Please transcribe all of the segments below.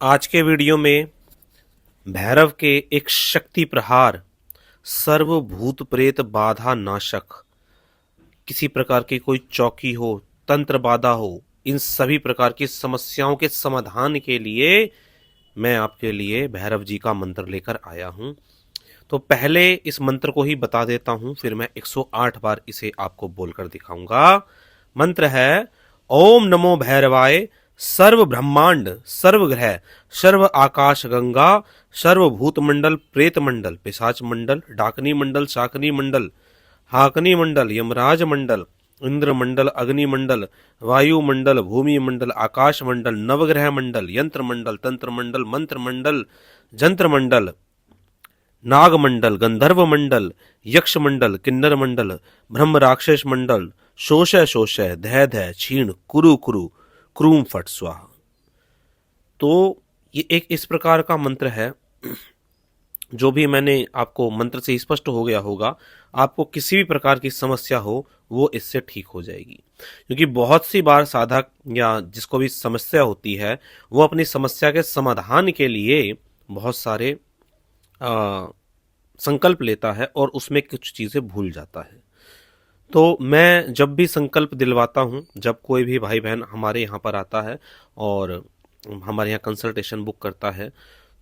आज के वीडियो में भैरव के एक शक्ति प्रहार सर्वभूत प्रेत बाधा नाशक, किसी प्रकार की कोई चौकी हो, तंत्र बाधा हो, इन सभी प्रकार की समस्याओं के समाधान के लिए मैं आपके लिए भैरव जी का मंत्र लेकर आया हूं। तो पहले इस मंत्र को ही बता देता हूं, फिर मैं 108 बार इसे आपको बोलकर दिखाऊंगा। मंत्र है ओम नमो भैरवाय, सर्व ब्रह्मांड सर्व ग्रह सर्व आकाश गंगा सर्व भूत मंडल प्रेत मंडल पिशाच मंडल डाकनी मंडल शाकनी मंडल हाकनी मंडल यमराज मंडल इंद्र मंडल अग्नि मंडल वायु मंडल भूमि मंडल आकाश मंडल नवग्रह मंडल यंत्र मंडल तंत्र मंडल मंत्र मंडल जंत्र मंडल नाग मंडल गंधर्व मंडल यक्ष मंडल किन्नर मंडल ब्रह्म राक्षस मंडल शोषय शोषय धय धय क्षीण कुरु कुरु क्रूम फट स्वाहा। तो ये एक इस प्रकार का मंत्र है, जो भी मैंने आपको मंत्र से स्पष्ट हो गया होगा, आपको किसी भी प्रकार की समस्या हो वो इससे ठीक हो जाएगी। क्योंकि बहुत सी बार साधक या जिसको भी समस्या होती है वो अपनी समस्या के समाधान के लिए बहुत सारे संकल्प लेता है और उसमें कुछ चीजें भूल जाता है। तो मैं जब भी संकल्प दिलवाता हूं, जब कोई भी भाई बहन हमारे यहाँ पर आता है और हमारे यहाँ कंसल्टेशन बुक करता है,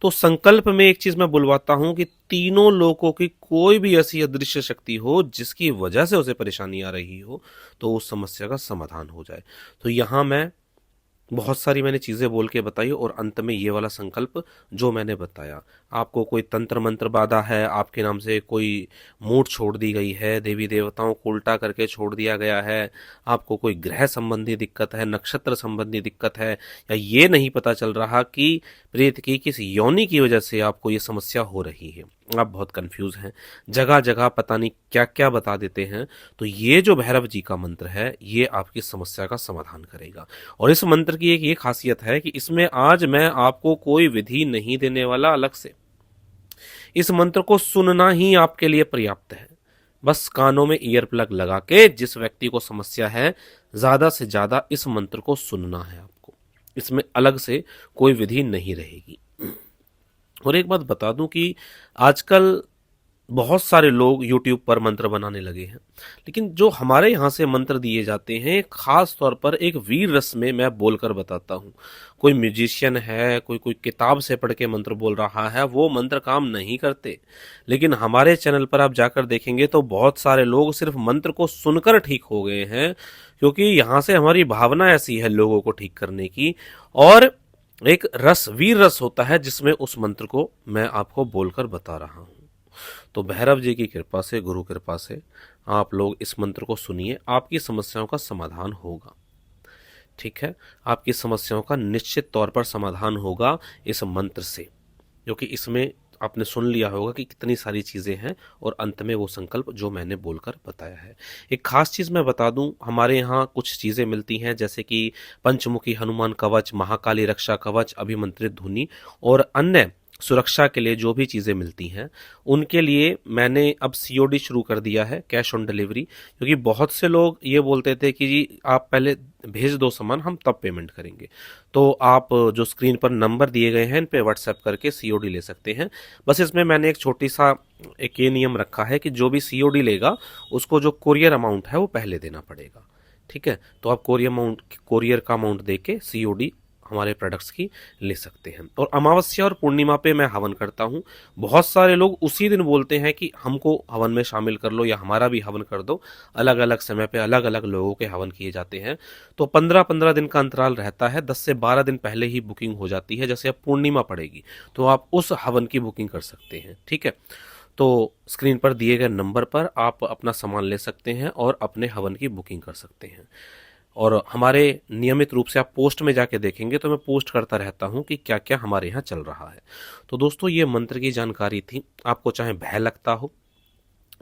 तो संकल्प में एक चीज मैं बुलवाता हूं कि तीनों लोगों की कोई भी ऐसी अदृश्य शक्ति हो जिसकी वजह से उसे परेशानी आ रही हो, तो उस समस्या का समाधान हो जाए। तो यहाँ मैं बहुत सारी मैंने चीजें बोल के बताई और अंत में ये वाला संकल्प जो मैंने बताया। आपको कोई तंत्र मंत्र बाधा है, आपके नाम से कोई मूठ छोड़ दी गई है, देवी देवताओं को उल्टा करके छोड़ दिया गया है, आपको कोई ग्रह संबंधी दिक्कत है, नक्षत्र संबंधी दिक्कत है, या ये नहीं पता चल रहा कि प्रेत की किस योनि की वजह से आपको ये समस्या हो रही है, आप बहुत कंफ्यूज हैं, जगह जगह पता नहीं क्या क्या बता देते हैं, तो ये जो भैरव जी का मंत्र है ये आपकी समस्या का समाधान करेगा। और इस मंत्र की एक ये खासियत है कि इसमें आज मैं आपको कोई विधि नहीं देने वाला अलग से। इस मंत्र को सुनना ही आपके लिए पर्याप्त है। बस कानों में ईयर प्लग लगा के जिस व्यक्ति को समस्या है, ज्यादा से ज्यादा इस मंत्र को सुनना है आपको। इसमें अलग से कोई विधि नहीं रहेगी। और एक बात बता दूं कि आजकल बहुत सारे लोग YouTube पर मंत्र बनाने लगे हैं, लेकिन जो हमारे यहाँ से मंत्र दिए जाते हैं खास तौर पर एक वीर रस में मैं बोलकर बताता हूँ। कोई म्यूजिशियन है, कोई किताब से पढ़ के मंत्र बोल रहा है, वो मंत्र काम नहीं करते। लेकिन हमारे चैनल पर आप जाकर देखेंगे तो बहुत सारे लोग सिर्फ मंत्र को सुनकर ठीक हो गए हैं, क्योंकि यहाँ से हमारी भावना ऐसी है लोगों को ठीक करने की। और एक रस, वीर रस होता है जिसमें उस मंत्र को मैं आपको बोलकर बता रहा हूं। तो भैरव जी की कृपा से, गुरु कृपा से आप लोग इस मंत्र को सुनिए, आपकी समस्याओं का समाधान होगा। ठीक है, आपकी समस्याओं का निश्चित तौर पर समाधान होगा इस मंत्र से, क्योंकि इसमें आपने सुन लिया होगा कि कितनी सारी चीजें हैं और अंत में वो संकल्प जो मैंने बोलकर बताया है। एक खास चीज मैं बता दूं, हमारे यहाँ कुछ चीजें मिलती हैं जैसे कि पंचमुखी हनुमान कवच, महाकाली रक्षा कवच, अभिमंत्रित धुनी और अन्य सुरक्षा के लिए जो भी चीजें मिलती हैं, उनके लिए मैंने अब सीओडी शुरू कर दिया है, कैश ऑन डिलीवरी। क्योंकि बहुत से लोग ये बोलते थे कि जी आप पहले भेज दो सामान, हम तब पेमेंट करेंगे। तो आप जो स्क्रीन पर नंबर दिए गए हैं इन पे व्हाट्सएप करके सीओडी ले सकते हैं। बस इसमें मैंने एक छोटी सा एक ये नियम रखा है कि जो भी सीओडी लेगा उसको जो कोरियर अमाउंट है वो पहले देना पड़ेगा। ठीक है, तो आप कोरियर का अमाउंट दे के सीओडी हमारे प्रोडक्ट्स की ले सकते हैं। और अमावस्या और पूर्णिमा पे मैं हवन करता हूं। बहुत सारे लोग उसी दिन बोलते हैं कि हमको हवन में शामिल कर लो या हमारा भी हवन कर दो। अलग अलग समय पे अलग अलग लोगों के हवन किए जाते हैं। तो 15-15 दिन का अंतराल रहता है, 10 से 12 दिन पहले ही बुकिंग हो जाती है। जैसे अब पूर्णिमा पड़ेगी तो आप उस हवन की बुकिंग कर सकते हैं। ठीक है, तो स्क्रीन पर दिए गए नंबर पर आप अपना सामान ले सकते हैं और अपने हवन की बुकिंग कर सकते हैं। और हमारे नियमित रूप से आप पोस्ट में जाके देखेंगे तो मैं पोस्ट करता रहता हूं कि क्या क्या हमारे यहाँ चल रहा है। तो दोस्तों, ये मंत्र की जानकारी थी। आपको चाहे भय लगता हो,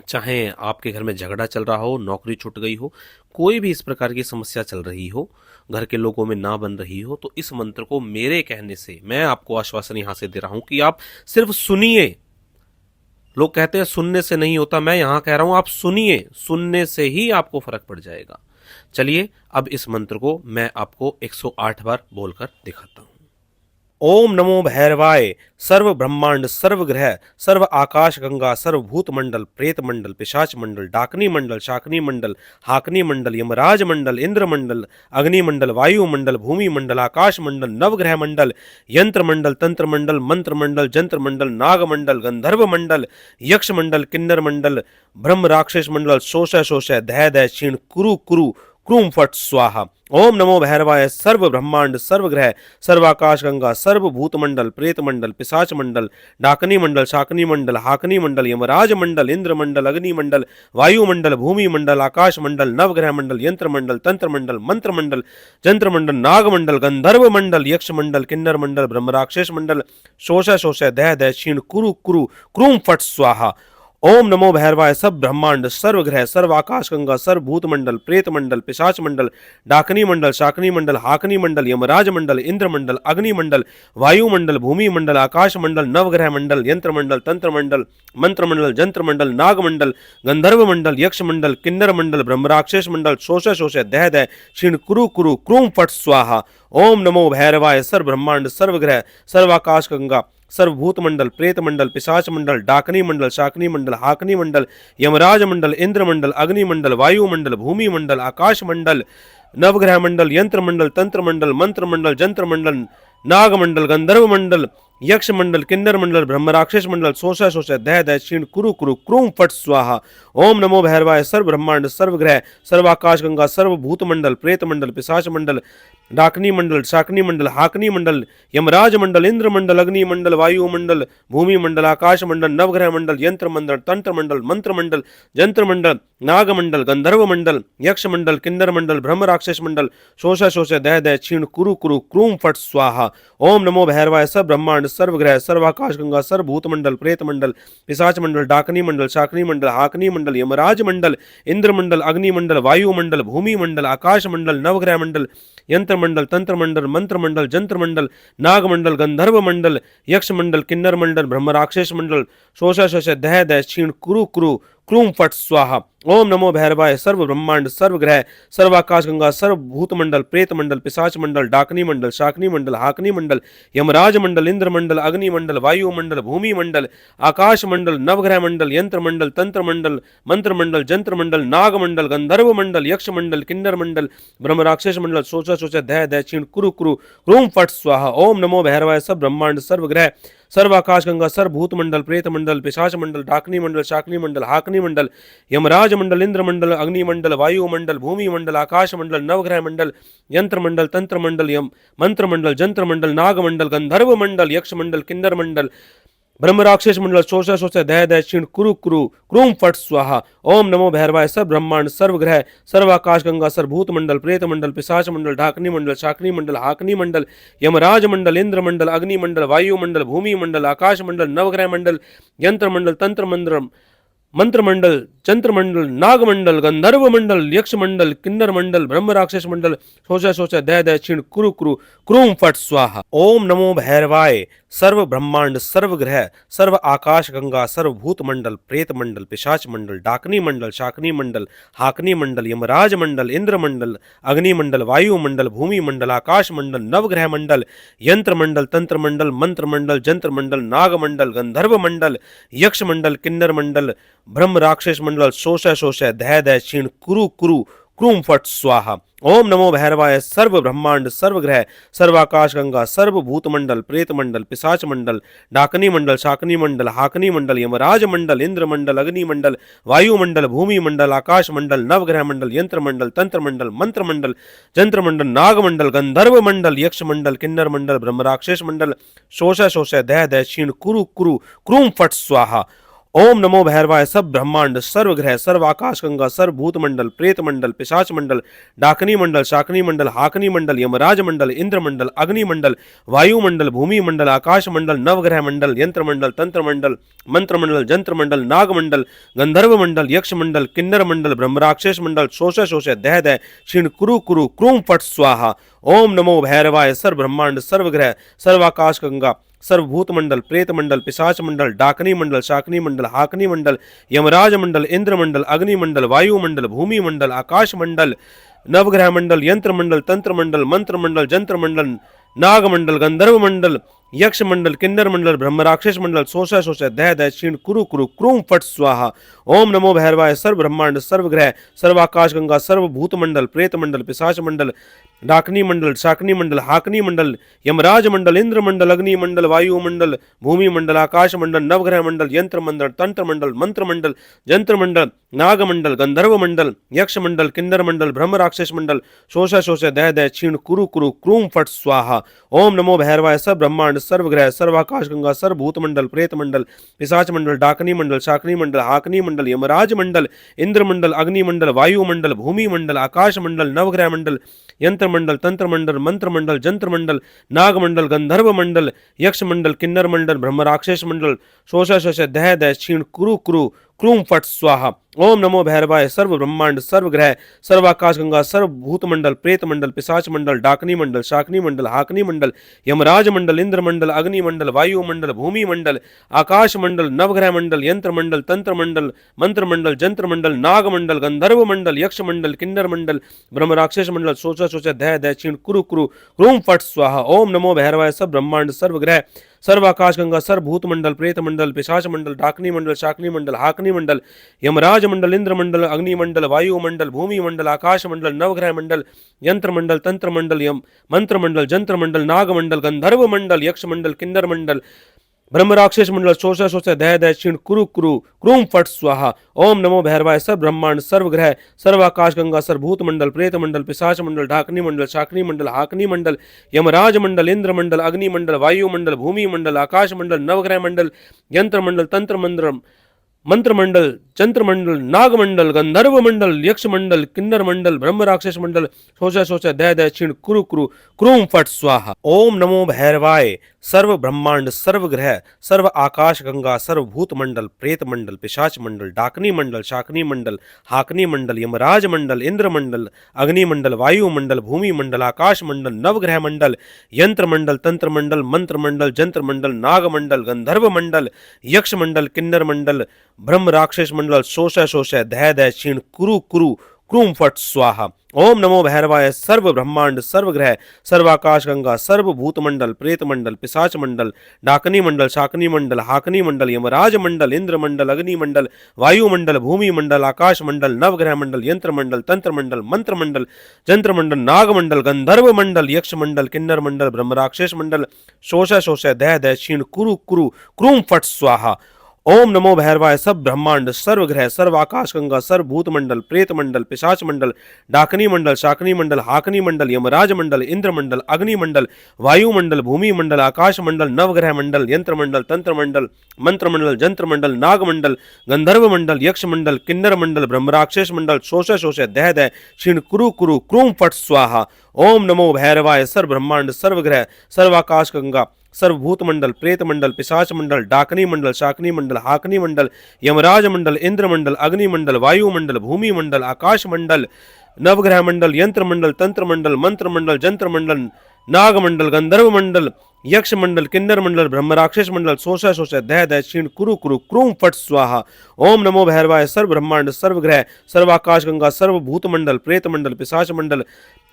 चाहे आपके घर में झगड़ा चल रहा हो, नौकरी छूट गई हो, कोई भी इस प्रकार की समस्या चल रही हो, घर के लोगों में ना बन रही हो, तो इस मंत्र को मेरे कहने से मैं आपको आश्वासन यहां से दे रहा हूं कि आप सिर्फ सुनिए। लोग कहते हैं सुनने से नहीं होता, मैं यहां कह रहा हूं आप सुनिए, सुनने से ही आपको फर्क पड़ जाएगा। चलिए अब इस मंत्र को मैं आपको 108 बार बोलकर दिखाता हूं। ओम नमो भैरवाय सर्व ब्रह्मांड सर्व ग्रह सर्व आकाश गंगा सर्व भूत मंडल प्रेत मंडल पिशाच मंडल डाकनी मंडल शाकनी मंडल हाकनी मंडल यमराज मंडल इंद्र मंडल अग्नि मंडल वायु मंडल भूमि मंडल आकाश मंडल नवग्रह मंडल यंत्र मंडल तंत्र मंडल मंत्र मंडल जंत्र मंडल नाग मंडल गंधर्व मंडल यक्ष मंडल किन्नर मंडल ब्रह्म राक्षस मंडल शोषय शोषय दय दय क्षीण कुरु कुरु क्रूम फट स्वाहा। ओम नमो भैरवाय सर्व ब्रह्मांड सर्व ग्रह सर्वाकाश गंगा सर्व भूत मंडल प्रेत मंडल पिशाच मंडल डाकनी मंडल शाकनी मंडल हाकनी मंडल यमराज मंडल इंद्र मंडल अग्नि मंडल वायु मंडल भूमि मंडल आकाश मंडल नवग्रह मंडल यंत्र मंडल तंत्र मंडल मंत्र मंडल जंत्र मंडल नाग मंडल गंधर्व मंडल यक्ष मंडल किन्नर मंडल ब्रह्म राक्षस मंडल शोषय शोषय दय दय क्षीण कुरु कुरु क्रूम फट स्वाहा। ओम नमो भैरवाय सब ब्रह्मांड सर्व ग्रह सर्व आकाश गंगा सर्व भूत मंडल प्रेत मंडल पिशाच मंडल डाकनी मंडल शाकनी मंडल हाकनी मंडल यमराज मंडल इंद्र मंडल अग्नि मंडल वायु मंडल भूमि मंडल आकाश मंडल नवग्रह मंडल यंत्र मंडल तंत्र मंडल मंत्र मंडल जंत्र मंडल नाग मंडल गंधर्व मंडल यक्ष मंडल किन्नर मंडल ब्रह्म राक्षस मंडल शोषय शोषय दय दय क्षीण कुरु कुरु क्रूम फट स्वाहा। ओम नमो भैरवाय सर्व ब्रह्मांड सर्व ग्रह सर्व आकाश गंगा सर्वभूत मंडल प्रेत मंडल पिशाच मंडल डाकनी मंडल शाकनी मंडल हाकनी मंडल यमराज मंडल इंद्र मंडल अग्नि मंडल वायु मंडल भूमि मंडल आकाश मंडल नवग्रह मंडल यंत्र मंडल तंत्र मंडल मंत्र मंडल जंत्र मंडल नाग मंडल गंधर्व मंडल यक्ष मंडल किन्नर मंडल ब्रह्म राक्षस मंडल शोषय शोषय दय दय क्षीण कुरु कुरु क्रूम फट स्वाहा। ओम नमो भैरवाय सर्व ब्रह्मांड सर्व ग्रह सर्व आकाश गंगा सर्व भूत मंडल प्रेत मंडल पिशाच मंडल डाकनी मंडल शाकनी मंडल हाकनी मंडल यमराज मंडल इंद्र मंडल अग्नि मंडल वायु मंडल भूमि मंडल आकाश मंडल नवग्रह मंडल यंत्र मंडल तंत्र मंडल मंत्र मंडल जंत्र मंडल नाग मंडल गंधर्व मंडल यक्ष मंडल किन्नर मंडल ब्रह्म राक्षस मंडल शोषय शोषय दय दय क्षीण कुरु कुरु क्रूम फट स्वाहा। ओम नमो भैरवाय सब ब्रह्मांड सर्व ग्रह सर्व आकाश गंगा सर्व भूत मंडल प्रेत मंडल पिशाच मंडल डाकनी मंडल शाकनी मंडल हाकनी मंडल यमराज मंडल इंद्र मंडल अग्नि मंडल वायु मंडल भूमि मंडल आकाश मंडल नवग्रह मंडल यंत्र मंडल तंत्र मंडल मंत्र मंडल जंत्र मंडल नाग मंडल गंधर्व मंडल यक्ष मंडल किन्नर मंडल ब्रह्म राक्षस मंडल शोषय शोषय दय दय क्षीण कुरु कुरु क्रूम फट स्वाहा। ओम नमो भैरवाय सर्व ब्रह्मांड सर्व ग्रह सर्व आकाश गंगा सर्व भूत मंडल प्रेत मंडल पिशाच मंडल डाकनी मंडल शाकनी मंडल हाकनी मंडल यमराज मंडल इंद्र मंडल अग्नि मंडल वायु मंडल भूमि मंडल आकाश मंडल नवग्रह मंडल यंत्र मंडल तंत्र मंडल मंत्र मंडल जंत्र मंडल नाग मंडल गंधर्व मंडल यक्ष मंडल किन्नर मंडल ब्रह्म राक्षस मंडल शोषय शोषय दय दय क्षीण कुरु कुरु क्रूम फट स्वाहा। ओम नमो भैरवाय सब ब्रह्मांड सर्व ग्रह सर्व आकाश गंगा सर्व भूत मंडल प्रेत मंडल पिशाच मंडल डाकनी मंडल शाकनी मंडल हाकनी मंडल यमराज मंडल इंद्र मंडल अग्नि मंडल वायु मंडल भूमि मंडल आकाश मंडल नवग्रह मंडल यंत्र मंडल तंत्र मंडल यम मंत्र मंडल जंत्र मंडल नाग मंडल गंधर्व मंडल यक्ष मंडल किन्नर मंडल ब्रह्म राक्षस मंडल शोषय शोषय दय दय क्षीण कुरु कुरु क्रूम फट स्वाहा। ओम नमो भैरवाय सब ब्रह्मांड सर्व ग्रह सर्व आकाश गंगा सर्व भूत मंडल प्रेत मंडल पिशाच मंडल ढाकनी मंडल शाकनी मंडल हाकनी मंडल यमराज मंडल इंद्र मंडल अग्नि मंडल वायु मंडल भूमि मंडल आकाश मंडल नवग्रह मंडल यंत्र मंडल तंत्र मंडल मंत्र मंडल जंत्र मंडल नाग मंडल गंधर्व मंडल यक्ष मंडल किन्नर मंडल ब्रह्म राक्षस मंडल शोषय शोषय दय दय क्षीण कुरु कुरु क्रूम फट स्वाहा। ओम नमो भैरवाय सर्व ब्रह्मांड सर्व ग्रह सर्व आकाश गंगा सर्व भूत मंडल प्रेत मंडल पिशाच मंडल डाकनी मंडल शाकनी मंडल हाकनी मंडल यमराज मंडल इंद्र मंडल अग्नि मंडल वायु मंडल भूमि मंडल आकाश मंडल नवग्रह मंडल यंत्र मंडल तंत्र मंडल मंत्र मंडल जंत्र मंडल नाग मंडल गंधर्व मंडल यक्ष मंडल किन्नर मंडल ब्रह्म राक्षस मंडल शोषय शोषय दय दय क्षीण कुरु कुरु क्रूम फट स्वाहा। ओम नमो भैरवाय सर्व ब्रह्मांड सर्व ग्रह सर्व आकाश गंगा सर्व भूत मंडल प्रेत मंडल पिशाच मंडल डाकनी मंडल शाकनी मंडल हाकनी मंडल यमराज मंडल इंद्र मंडल अग्नि मंडल वायु मंडल भूमि मंडल आकाश मंडल नवग्रह मंडल यंत्र मंडल तंत्र मंडल मंत्र मंडल जंत्र मंडल नाग मंडल गंधर्व मंडल यक्ष मंडल किन्नर मंडल ब्रह्म राक्षस मंडल शोषय शोषय दय दय क्षीण कुरु कुरु क्रूम फट स्वाहा। ओम नमो भैरवाय सब ब्रह्मांड सर्व ग्रह सर्व आकाश गंगा सर्व भूत मंडल प्रेत मंडल पिशाच मंडल डाकनी मंडल शाकनी मंडल हाकनी मंडल यमराज मंडल इंद्र मंडल अग्नि मंडल वायु मंडल भूमि मंडल आकाश मंडल नवग्रह मंडल यंत्र मंडल तंत्र मंडल मंत्र मंडल जंत्र मंडल नाग मंडल गंधर्व मंडल यक्ष मंडल किन्नर मंडल ब्रह्म राक्षस मंडल शोषय शोषय दय दय क्षीण कुरु कुरु क्रूम फट स्वाहा। ओम नमो भैरवाय सर्व ब्रह्मांड सर्व ग्रह सर्व आकाश गंगा सर्वभूत मंडल प्रेत मंडल पिशाच मंडल डाकनी मंडल शाकनी मंडल हाकनी मंडल यमराज मंडल इंद्र मंडल अग्नि मंडल वायु मंडल भूमि मंडल आकाश मंडल नवग्रह मंडल यंत्र मंडल तंत्र मंडल मंत्र मंडल जंत्र मंडल नागमंडल गंधर्व मंडल यक्ष मंडल किन्नर मंडल ब्रह्म राक्षस मंडल शोषय शोषय दह दह क्षीण कुरु कुरु क्रूम फट स्वाहा। ओम नमो भैरवाय सर्व ब्रह्मांड सर्व ग्रह सर्वाकाश गंगा सर्व भूत मंडल प्रेत मंडल पिशाच मंडल डाकनी मंडल शाकनी मंडल हाकनी मंडल यमराज मंडल इंद्र मंडल अग्नि मंडल वायु मंडल भूमि मंडल आकाश मंडल नवग्रह मंडल यंत्र मंडल तंत्र मंडल मंत्र मंडल जंत्र मंडल नाग मंडल गंधर्व मंडल यक्ष मंडल किन्नर मंडल ब्रह्म राक्षस मंडल शोषय शोषय दह दह क्षीण कुरु कुरु क्रूम फट स्वाहा। ओम नमो भैरवाय सब ब्रह्मांड सर्व ग्रह सर्वाकाश गंगा सर्व भूत मंडल प्रेत मंडल पिशाच मंडल डाकनी मंडल शाकनी मंडल हाकनी मंडल यमराज मंडल इंद्र मंडल अग्नि मंडल वायु मंडल भूमि मंडल आकाश मंडल नवग्रह मंडल यंत्र मंडल तंत्र मंडल मंत्र मंडल जंत्र मंडल नाग मंडल गंधर्व मंडल यक्ष मंडल किन्नर मंडल ब्रह्म राक्षस मंडल शोषय शोषय दह दह क्षीण कुरु कुरु क्रूम फट स्वाहा। ओम नमो भैरवाय सर्व ब्रह्मांड सर्व ग्रह सर्वाकाश गंगा सर्व भूत मंडल प्रेत मंडल पिशाच मंडल डाकनी मंडल शाकनी मंडल हाकनी मंडल यमराज मंडल इंद्र मंडल अग्नि मंडल वायु मंडल भूमि मंडल आकाश मंडल नवग्रह मंडल यंत्र मंडल तंत्र मंडल मंत्र मंडल जंत्र मंडल नाग मंडल गंधर्व मंडल यक्ष मंडल किन्नर मंडल ब्रह्म राक्षस मंडल शोषय शोषय दह दह क्षीण कुरु कुरु क्रूम फट स्वाहा। ओम नमो भैरवाय सब ब्रह्मांड सर्व ग्रह सर्वाकाश गंगा सर्व भूत मंडल प्रेत मंडल पिशाच मंडल डाकनी मंडल शाकनी मंडल हाकनी मंडल यमराज मंडल इंद्र मंडल अग्नि मंडल वायु मंडल भूमि मंडल आकाश मंडल नवग्रह मंडल यंत्र मंडल तंत्र मंडल यम मंत्र मंडल जंत्र मंडल नाग मंडल गंधर्व मंडल यक्ष मंडल किन्नर मंडल ब्रह्म राक्षस मंडल शोषय शोषय दह दह क्षीण कुरु कुरु क्रूम फट स्वाहा। ओम नमो भैरवाय सब ब्रह्मांड सर्व ग्रह सर्वाकाश गंगा सर्व भूत मंडल प्रेत मंडल पिशाच मंडल ढाकनी मंडल शाकनी मंडल हाकनी मंडल यमराज मंडल इंद्र मंडल अग्नि मंडल वायु मंडल भूमि मंडल आकाश मंडल नवग्रह मंडल यंत्र मंडल तंत्र मंत्र मंत्र मंडल जंत्र मंडल नाग मंडल गंधर्व मंडल यक्ष मंडल किन्नर मंडल ब्रह्म राक्षस मंडल शोषय शोषय दह दह क्षीण कुरु कुरु क्रूम फट स्वाहा। ओम नमो भैरवाय सर्व ब्रह्मांड सर्व ग्रह सर्व आकाश गंगा सर्व भूत मंडल प्रेत मंडल पिशाच मंडल डाकनी मंडल शाकनी मंडल हाकनी मंडल यमराज मंडल इंद्र मंडल अग्नि मंडल वायु मंडल भूमि मंडल आकाश मंडल नवग्रह मंडल यंत्र मंडल तंत्र मंडल मंत्र मंडल जंत्र मंडल नाग मंडल गंधर्व मंडल यक्ष मंडल किन्नर मंडल ब्रह्म राक्षस मंडल शोषय शोषय दह दह क्षीण कुरु कुरु क्रूम फट स्वाहा। ओम नमो भैरवाय सर्व ब्रह्मांड सर्व ग्रह सर्वाकाश गंगा सर्व भूत मंडल प्रेत मंडल पिशाच मंडल डाकनी मंडल शाकनी मंडल हाकनी मंडल यमराज मंडल इंद्र मंडल अग्नि मंडल वायु मंडल भूमि मंडल आकाश मंडल नवग्रह मंडल यंत्र मंडल तंत्र मंडल मंत्र मंडल जंत्र मंडल नाग मंडल गंधर्व मंडल यक्ष मंडल किन्नर मंडल ब्रह्म राक्षस मंडल शोषय शोषय दह दह क्षीण कुरु कुरु क्रूम फट स्वाहा। ओम नमो भैरवाय सब ब्रह्मांड सर्व ग्रह सर्व आकाश गंगा सर्व भूत मंडल प्रेत मंडल पिशाच मंडल डाकनी मंडल शाकनी मंडल हाकनी मंडल यमराज मंडल इंद्र मंडल अग्नि मंडल वायु मंडल भूमि मंडल आकाश मंडल नवग्रह मंडल यंत्र मंडल तंत्र मंडल मंत्र मंडल जंत्र मंडल नाग मंडल गंधर्व मंडल यक्ष मंडल किन्नर मंडल ब्रह्म राक्षस मंडल शोषय शोषय दह दह क्षीण कुरु कुरु क्रूम फट स्वाहा। ओम नमो भैरवाय सर्व ब्रह्मांड सर्व ग्रह सर्वाकाश गंगा सर्वभूत मंडल प्रेत मंडल पिशाच मंडल डाकनी मंडल शाकनी मंडल हाकनी मंडल यमराज मंडल इंद्र मंडल अग्नि मंडल वायु मंडल भूमि मंडल आकाश मंडल नवग्रह मंडल यंत्र मंडल तंत्र मंडल मंत्र मंडल जंत्र मंडल नाग मंडल गंधर्व मंडल यक्ष मंडल किन्नर मंडल ब्रह्म राक्षस मंडल शोषय शोषय दह दह क्षीण कुरु कुरु क्रूम फट स्वाहा। ओम नमो भैरवाय सर्व ब्रह्मांड सर्व ग्रह सर्वाकाश गंगा सर्व भूत मंडल प्रेत मंडल पिशाच मंडल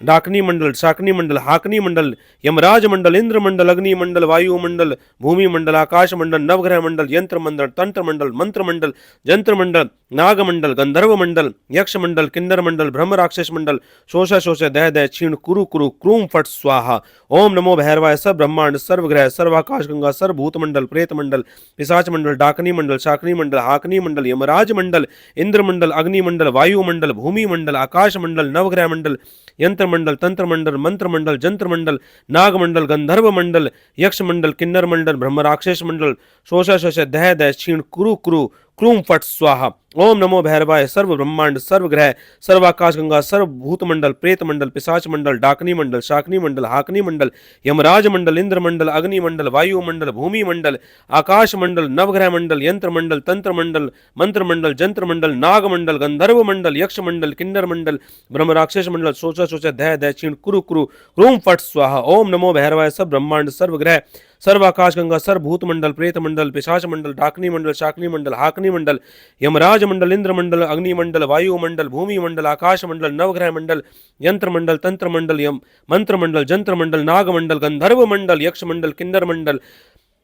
डाकनी मंडल शाकनी मंडल हाकनी मंडल यमराज मंडल इंद्र मंडल अग्नि मंडल वायु मंडल भूमि मंडल आकाश मंडल नवग्रह मंडल यंत्र मंडल तंत्र मंडल मंत्र मंडल जंत्र मंडल नाग मंडल गंधर्व मंडल यक्ष मंडल किन्नर मंडल ब्रह्म राक्षस मंडल शोषय शोषय दह दह क्षीण कुरु कुरु क्रूम फट स्वाहा। ओम नमो भैरवाय सब ब्रह्मांड सर्व ग्रह सर्वाकाश गंगा सर्व भूत मंडल प्रेत मंडल पिशाच मंडल डाकनी मंडल शाकनी मंडल हाकनी मंडल यमराज मंडल इंद्र मंडल अग्नि मंडल वायु मंडल भूमि मंडल आकाश मंडल नवग्रह मंडल यंत्र मंडल तंत्र मंडल मंत्र मंडल जंत्र मंडल नाग मंडल गंधर्व मंडल यक्ष मंडल किन्नर मंडल ब्रह्म राक्षस मंडल शोषय शोषय दह दह क्षीण कुरु कुरु क्रूम फट स्वाहा। ओम नमो भैरवाय सर्व ब्रह्मांड सर्व ग्रह सर्वाकाश गंगा सर्व भूत मंडल प्रेत मंडल पिशाच मंडल डाकनी मंडल शाकनी मंडल हाकनी मंडल यमराज मंडल इंद्र मंडल अग्नि मंडल वायु मंडल भूमि मंडल आकाश मंडल नवग्रह मंडल यंत्र मंडल तंत्र मंडल मंत्र मंडल जंत्र मंडल नाग मंडल गंधर्व मंडल यक्ष मंडल किन्नर मंडल ब्रह्म राक्षस मंडल शोषय शोषय दह दह क्षीण कुरु कुरु क्रूम फट स्वाहा। ओम नमो भैरवाय सब ब्रह्मांड सर्व ग्रह सर्वाकाश गंगा सर्व भूत मंडल प्रेत मंडल पिशाच मंडल डाकनी मंडल शाकनी मंडल हाकनी मंडल यमराज यमराज मंडल, इंद्र मंडल, अग्निमंडल, वायुमंडल, भूमि मंडल, आकाश मंडल, नवग्रह मंडल, यंत्र मंडल, तंत्र मंडल, यम मंत्र मंडल, जंत्र मंडल, नाग मंडल, गंधर्व मंडल, यक्ष मंडल, किन्नर मंडल,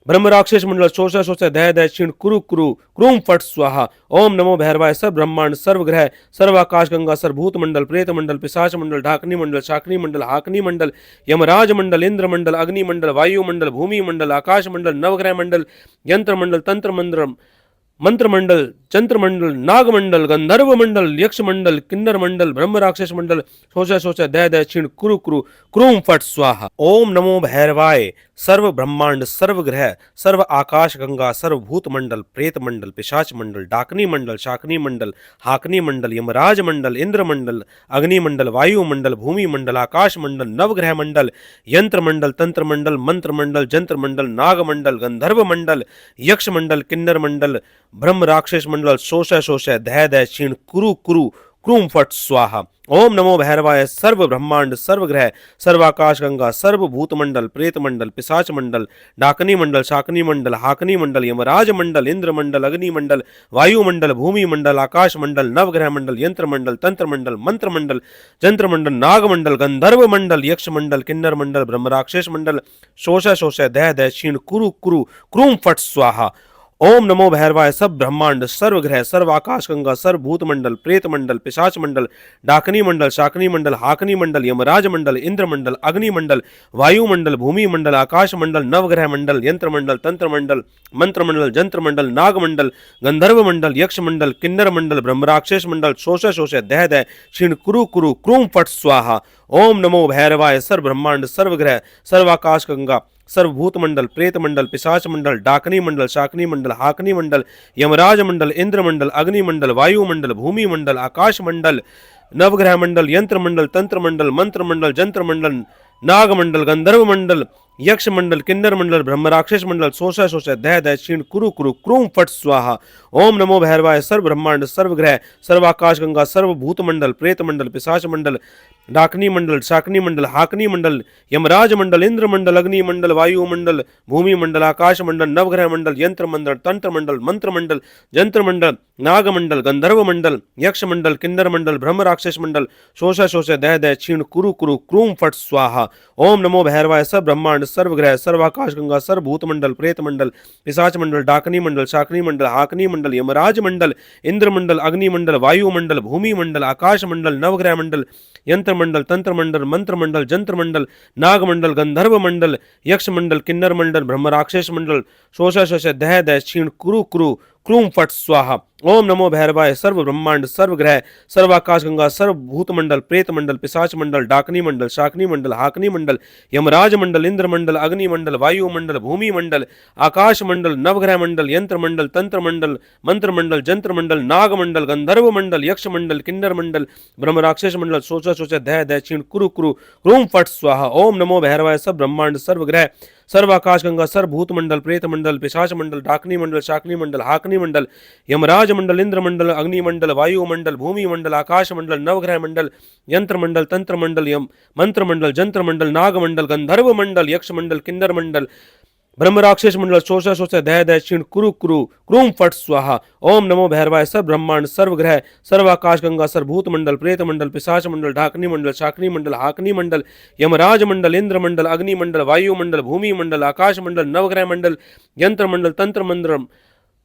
ब्रह्म राक्षस मंडल, शोषा शोषा दय दय क्षीण कुरु कुरु क्रूम फट स्वाहा। ओम नमो भैरवाय। सर्व ब्रह्मांड, सर्वग्रह, सर्वाकाश गंगा, सर्वभूत मंडल, प्रेत मंडल, पिशाच मंडल, ढाकनी मंडल, शाकनी मंडल, हाकनी मंडल, यमराज मंडल, इंद्र मंडल, अग्नि मंडल, वायु मंडल, भूमि मंडल, आकाश मंडल, नवग्रह मंडल, यंत्र मंडल, तंत्र मंडल, मंत्र मंडल, जंत्र मंडल, नाग मंडल, गंधर्व मंडल, यक्ष मंडल, किन्नर मंडल, ब्रह्म राक्षस मंडल, शोषा शोषा दय दय क्षीण कुरु कुरु क्रूम फट स्वाहा। ओम नमो भैरवाय। सर्व ब्रह्मांड, सर्व ग्रह, सर्व आकाश गंगा, सर्व भूत मंडल, प्रेत मंडल, पिशाच मंडल, डाकनी मंडल, शाकनी मंडल, हाकनी मंडल, यमराज मंडल, इंद्र मंडल, अग्नि मंडल, वायु मंडल, भूमि मंडल, आकाश मंडल, नवग्रह मंडल, यंत्र मंडल, तंत्र मंडल, मंत्र मंडल, जंत्र मंडल, नाग मंडल, गंधर्व मंडल, यक्ष मंडल, किन्नर मंडल, ब्रह्म राक्षस मंडल, शोषा शोषा दय दय क्षीण कुरु कुरु क्रूम फट स्वाहा। ओम नमो भैरवाय। सर्व ब्रह्मांड, सर्व ग्रह, सर्वाकाश गंगा, सर्व भूत मंडल, प्रेत मंडल, पिशाच मंडल, डाकनी मंडल, शाकनी मंडल, हाकनी मंडल, यमराज मंडल, इंद्र मंडल, अग्नि मंडल, वायु मंडल, भूमि मंडल, आकाश मंडल, नवग्रह मंडल, यंत्र मंडल, तंत्र मंडल, मंत्र मंडल, जंत्र मंडल, नाग मंडल, गंधर्व मंडल, यक्ष मंडल, किन्नर मंडल, ब्रह्म राक्षस मंडल, शोषा शोषा दय दय क्षीण कुरु कुरु क्रूम फट स्वाहा। ओम नमो भैरवाय। सब ब्रह्मांड, सर्व ग्रह, सर्व आकाश गंगा, सर्व भूत मंडल, प्रेत मंडल, पिशाच मंडल, डाकनी मंडल, शाकनी मंडल, हाकनी मंडल, यमराज मंडल, इंद्र मंडल, अग्नि मंडल, वायु मंडल, भूमि मंडल, आकाश मंडल, नवग्रह मंडल, यंत्र मंडल, तंत्र मंडल, मंत्र मंडल, जंत्र मंडल, नाग मंडल, गंधर्व मंडल, यक्ष मंडल, किन्नर मंडल, ब्रह्म राक्षस मंडल, शोषा शोषा दय दय क्षीण कुरु कुरु क्रूम फट स्वाहा। ओम नमो भैरवाय। सर्व ब्रह्मांड, सर्व ग्रह, सर्व आकाश गंगा, सर्वभूत मंडल, प्रेत मंडल, पिशाच मंडल, डाकनी मंडल, शाकनी मंडल, हाकनी मंडल, यमराज मंडल, इंद्र मंडल, अग्नि मंडल, वायु मंडल, भूमि मंडल, आकाश मंडल, नवग्रह मंडल, यंत्र मंडल, तंत्र मंडल, मंत्र मंडल, जंत्र मंडल, नाग मंडल, गंधर्व मंडल, यक्ष मंडल, किन्नर मंडल, ब्रह्म राक्षस मंडल, शोषा शोषा दय दय क्षीण कुरु कुरु क्रूम फट स्वाहा। ओम नमो भैरवाय। सर्व ब्रह्मांड, सर्व ग्रह, सर्व आकाश गंगा, सर्व भूत मंडल, प्रेत मंडल, पिशाच मंडल, डाकनी मंडल, शाकनी मंडल, हाकनी मंडल, यमराज मंडल, इंद्र मंडल, अग्नि मंडल, वायु मंडल, भूमि मंडल, आकाश मंडल, नवग्रह मंडल, यंत्र मंडल, तंत्र मंडल, मंत्र मंडल, जंत्र मंडल, नाग मंडल, गंधर्व मंडल, यक्ष मंडल, किन्नर मंडल, ब्रह्म राक्षस मंडल, शोषा शोषा दय दय क्षीण कुरु कुरु क्रूम फट स्वाहा। ओम नमो भैरवाय। सब ब्रह्मांड, सर्व ग्रह, सर्व आकाश गंगा, सर्व भूत मंडल, प्रेत मंडल, पिशाच मंडल, डाकनी मंडल, शाकनी मंडल, हाकनी मंडल, यमराज मंडल, इंद्र मंडल, अग्नि मंडल, वायु मंडल, भूमि मंडल, आकाश मंडल, नवग्रह मंडल, यंत्र मंडल, तंत्र मंडल, मंत्र मंडल, जंत्र मंडल, नाग मंडल, गंधर्व मंडल, यक्ष मंडल, किन्नर मंडल, ब्रह्म राक्षस मंडल, शोषा शोषा दय दय क्षीण कुरु कुरु क्रूम फट स्वाहा। ओम नमो भैरवाय। सर्व ब्रह्मांड, सर्व ग्रह, सर्व आकाश गंगा, सर्व भूत मंडल, प्रेत मंडल, पिशाच मंडल, डाकनी मंडल, शाकनी मंडल, हाकनी मंडल, यमराज मंडल, इंद्र मंडल, अग्नि मंडल, वायु मंडल, भूमि मंडल, आकाश मंडल, नवग्रह मंडल, यंत्र मंडल, तंत्र मंडल, मंत्र मंडल, जंत्र मंडल, नाग मंडल, गंधर्व मंडल, यक्ष मंडल, किन्नर मंडल, ब्रह्म राक्षस मंडल, शोषा शोषा दय दय क्षीण कुरु कुरु क्रूम फट स्वाहा। ओम नमो भैरवाय। सब ब्रह्मांड, सर्व ग्रह, सर्व आकाश गंगा, सर्व भूत मंडल, प्रेत मंडल, पिशाच मंडल, डाकनी मंडल, शाकनी मंडल, हाकनी मंडल, यमराज मंडल, इंद्र मंडल, अग्नि मंडल, वायु मंडल, भूमि मंडल, आकाश मंडल, नवग्रह मंडल, यंत्र मंडल, तंत्र मंडल, यम मंत्र मंडल, जंत्र मंडल, नाग मंडल, गंधर्व मंडल, यक्ष मंडल, किन्नर मंडल, ब्रह्म राक्षस मंडल, शोषा शोषा दय दय क्षीण कुरु कुरु क्रूम फट स्वाहा। ओम नमो भैरवाय। सर्व ब्रह्मांड, सर्व ग्रह, सर्व आकाश गंगा, सर्व भूत मंडल, प्रेत मंडल, पिशाच मंडल, ढाकनी मंडल, शाकनी मंडल, हाकनी मंडल, यमराज मंडल, इंद्र मंडल, अग्नि मंडल, वायु मंडल, भूमि मंडल, आकाश मंडल, नवग्रह मंडल, यंत्र मंडल, तंत्र मंडल,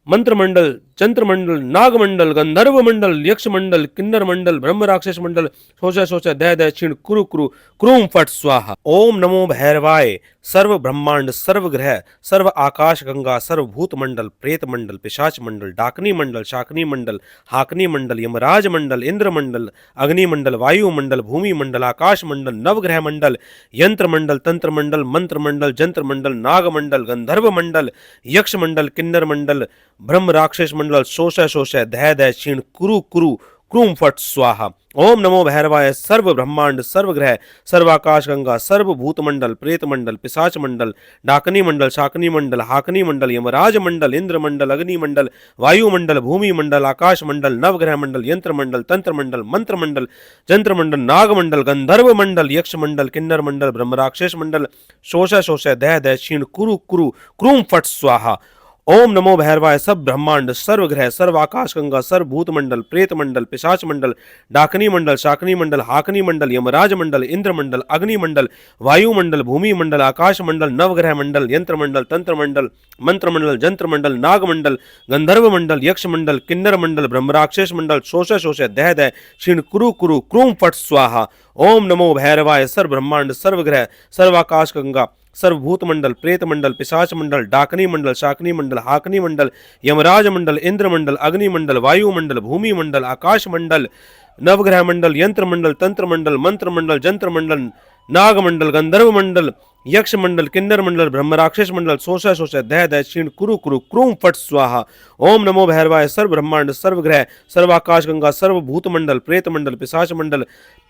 मंत्र मंडल, जंत्र मंडल, नाग मंडल, गंधर्व मंडल, यक्ष मंडल, किन्नर मंडल, ब्रह्म राक्षस मंडल, शोषा शोषा दय दय क्षीण कुरु कुरु क्रूम फट स्वाहा। ओम नमो भैरवाय। सर्व ब्रह्मांड, सर्व ग्रह, सर्व आकाश गंगा, सर्व भूत मंडल, प्रेत मंडल, पिशाच मंडल, डाकनी मंडल, शाकनी मंडल, हाकनी मंडल, यमराज मंडल, इंद्र मंडल, अग्नि मंडल, वायु मंडल, भूमि मंडल, आकाश मंडल, नवग्रह मंडल, यंत्र मंडल, तंत्र मंडल, मंत्र मंडल, जंत्र मंडल, नाग मंडल, गंधर्व मंडल, यक्ष मंडल, किन्नर मंडल, ब्रह्म राक्षस मंडल, शोषा शोषा दय दय क्षीण कुरु कुरु क्रूम फट स्वाहा। ओम नमो भैरवाय। सर्व ब्रह्मांड, सर्व ग्रह, सर्व आकाश गंगा, सर्व भूत मंडल, प्रेत मंडल, पिशाच मंडल, डाकनी मंडल, शाकनी मंडल, हाकनी मंडल, यमराज मंडल, इंद्र मंडल, अग्नि मंडल, वायु मंडल, भूमि मंडल, आकाश मंडल, नवग्रह मंडल, यंत्र मंडल, तंत्र मंडल, मंत्र मंडल, जंत्र मंडल, नाग मंडल, गंधर्व मंडल, यक्ष मंडल, किन्नर मंडल, ब्रह्म राक्षस मंडल, शोषा शोषा दय दय क्षीण कुरु कुरु क्रूम फट स्वाहा। ओम नमो भैरवाय। सब ब्रह्मांड, सर्व ग्रह, सर्व आकाश गंगा, सर्व भूत मंडल, प्रेत मंडल, पिशाच मंडल, डाकनी मंडल, शाकनी मंडल, हाकनी मंडल, यमराज मंडल, इंद्र मंडल, अग्नि मंडल, वायु मंडल, भूमि मंडल, आकाश मंडल, नवग्रह मंडल, यंत्र मंडल, तंत्र मंडल, मंत्र मंडल, जंत्र मंडल, नाग मंडल, गंधर्व मंडल, यक्ष मंडल, किन्नर मंडल, ब्रह्मराक्षस मंडल, शोष शोष, दह दह, क्षीण कुरु कुरु, क्रूम फट स्वाहा। ओम नमो भैरवाय। सर्व ब्रह्मांड, सर्व ग्रह, सर्व आकाश गंगा, सर्वभूत मंडल, प्रेत मंडल, पिशाच मंडल, डाकनी मंडल, शाकनी मंडल, हाकनी मंडल, यमराज मंडल, इंद्र मंडल, अग्नि मंडल, वायु मंडल, भूमि मंडल, आकाश मंडल, नवग्रह मंडल, यंत्र मंडल, तंत्र मंडल, मंत्र मंडल, जंत्र मंडल, नाग मंडल, गंधर्व मंडल, यक्ष मंडल, किन्नर मंडल, ब्रह्मराक्षस मंडल, शोषा शोष, दह दह, क्षीण कुरु कुरु, क्रूम फट स्वाहा। ओम नमो भैरवाय। सर्व ब्रह्मांड, सर्व ग्रह, सर्व आकाश गंगा, सर्व भूत मंडल, प्रेत मंडल, पिशाच मंडल,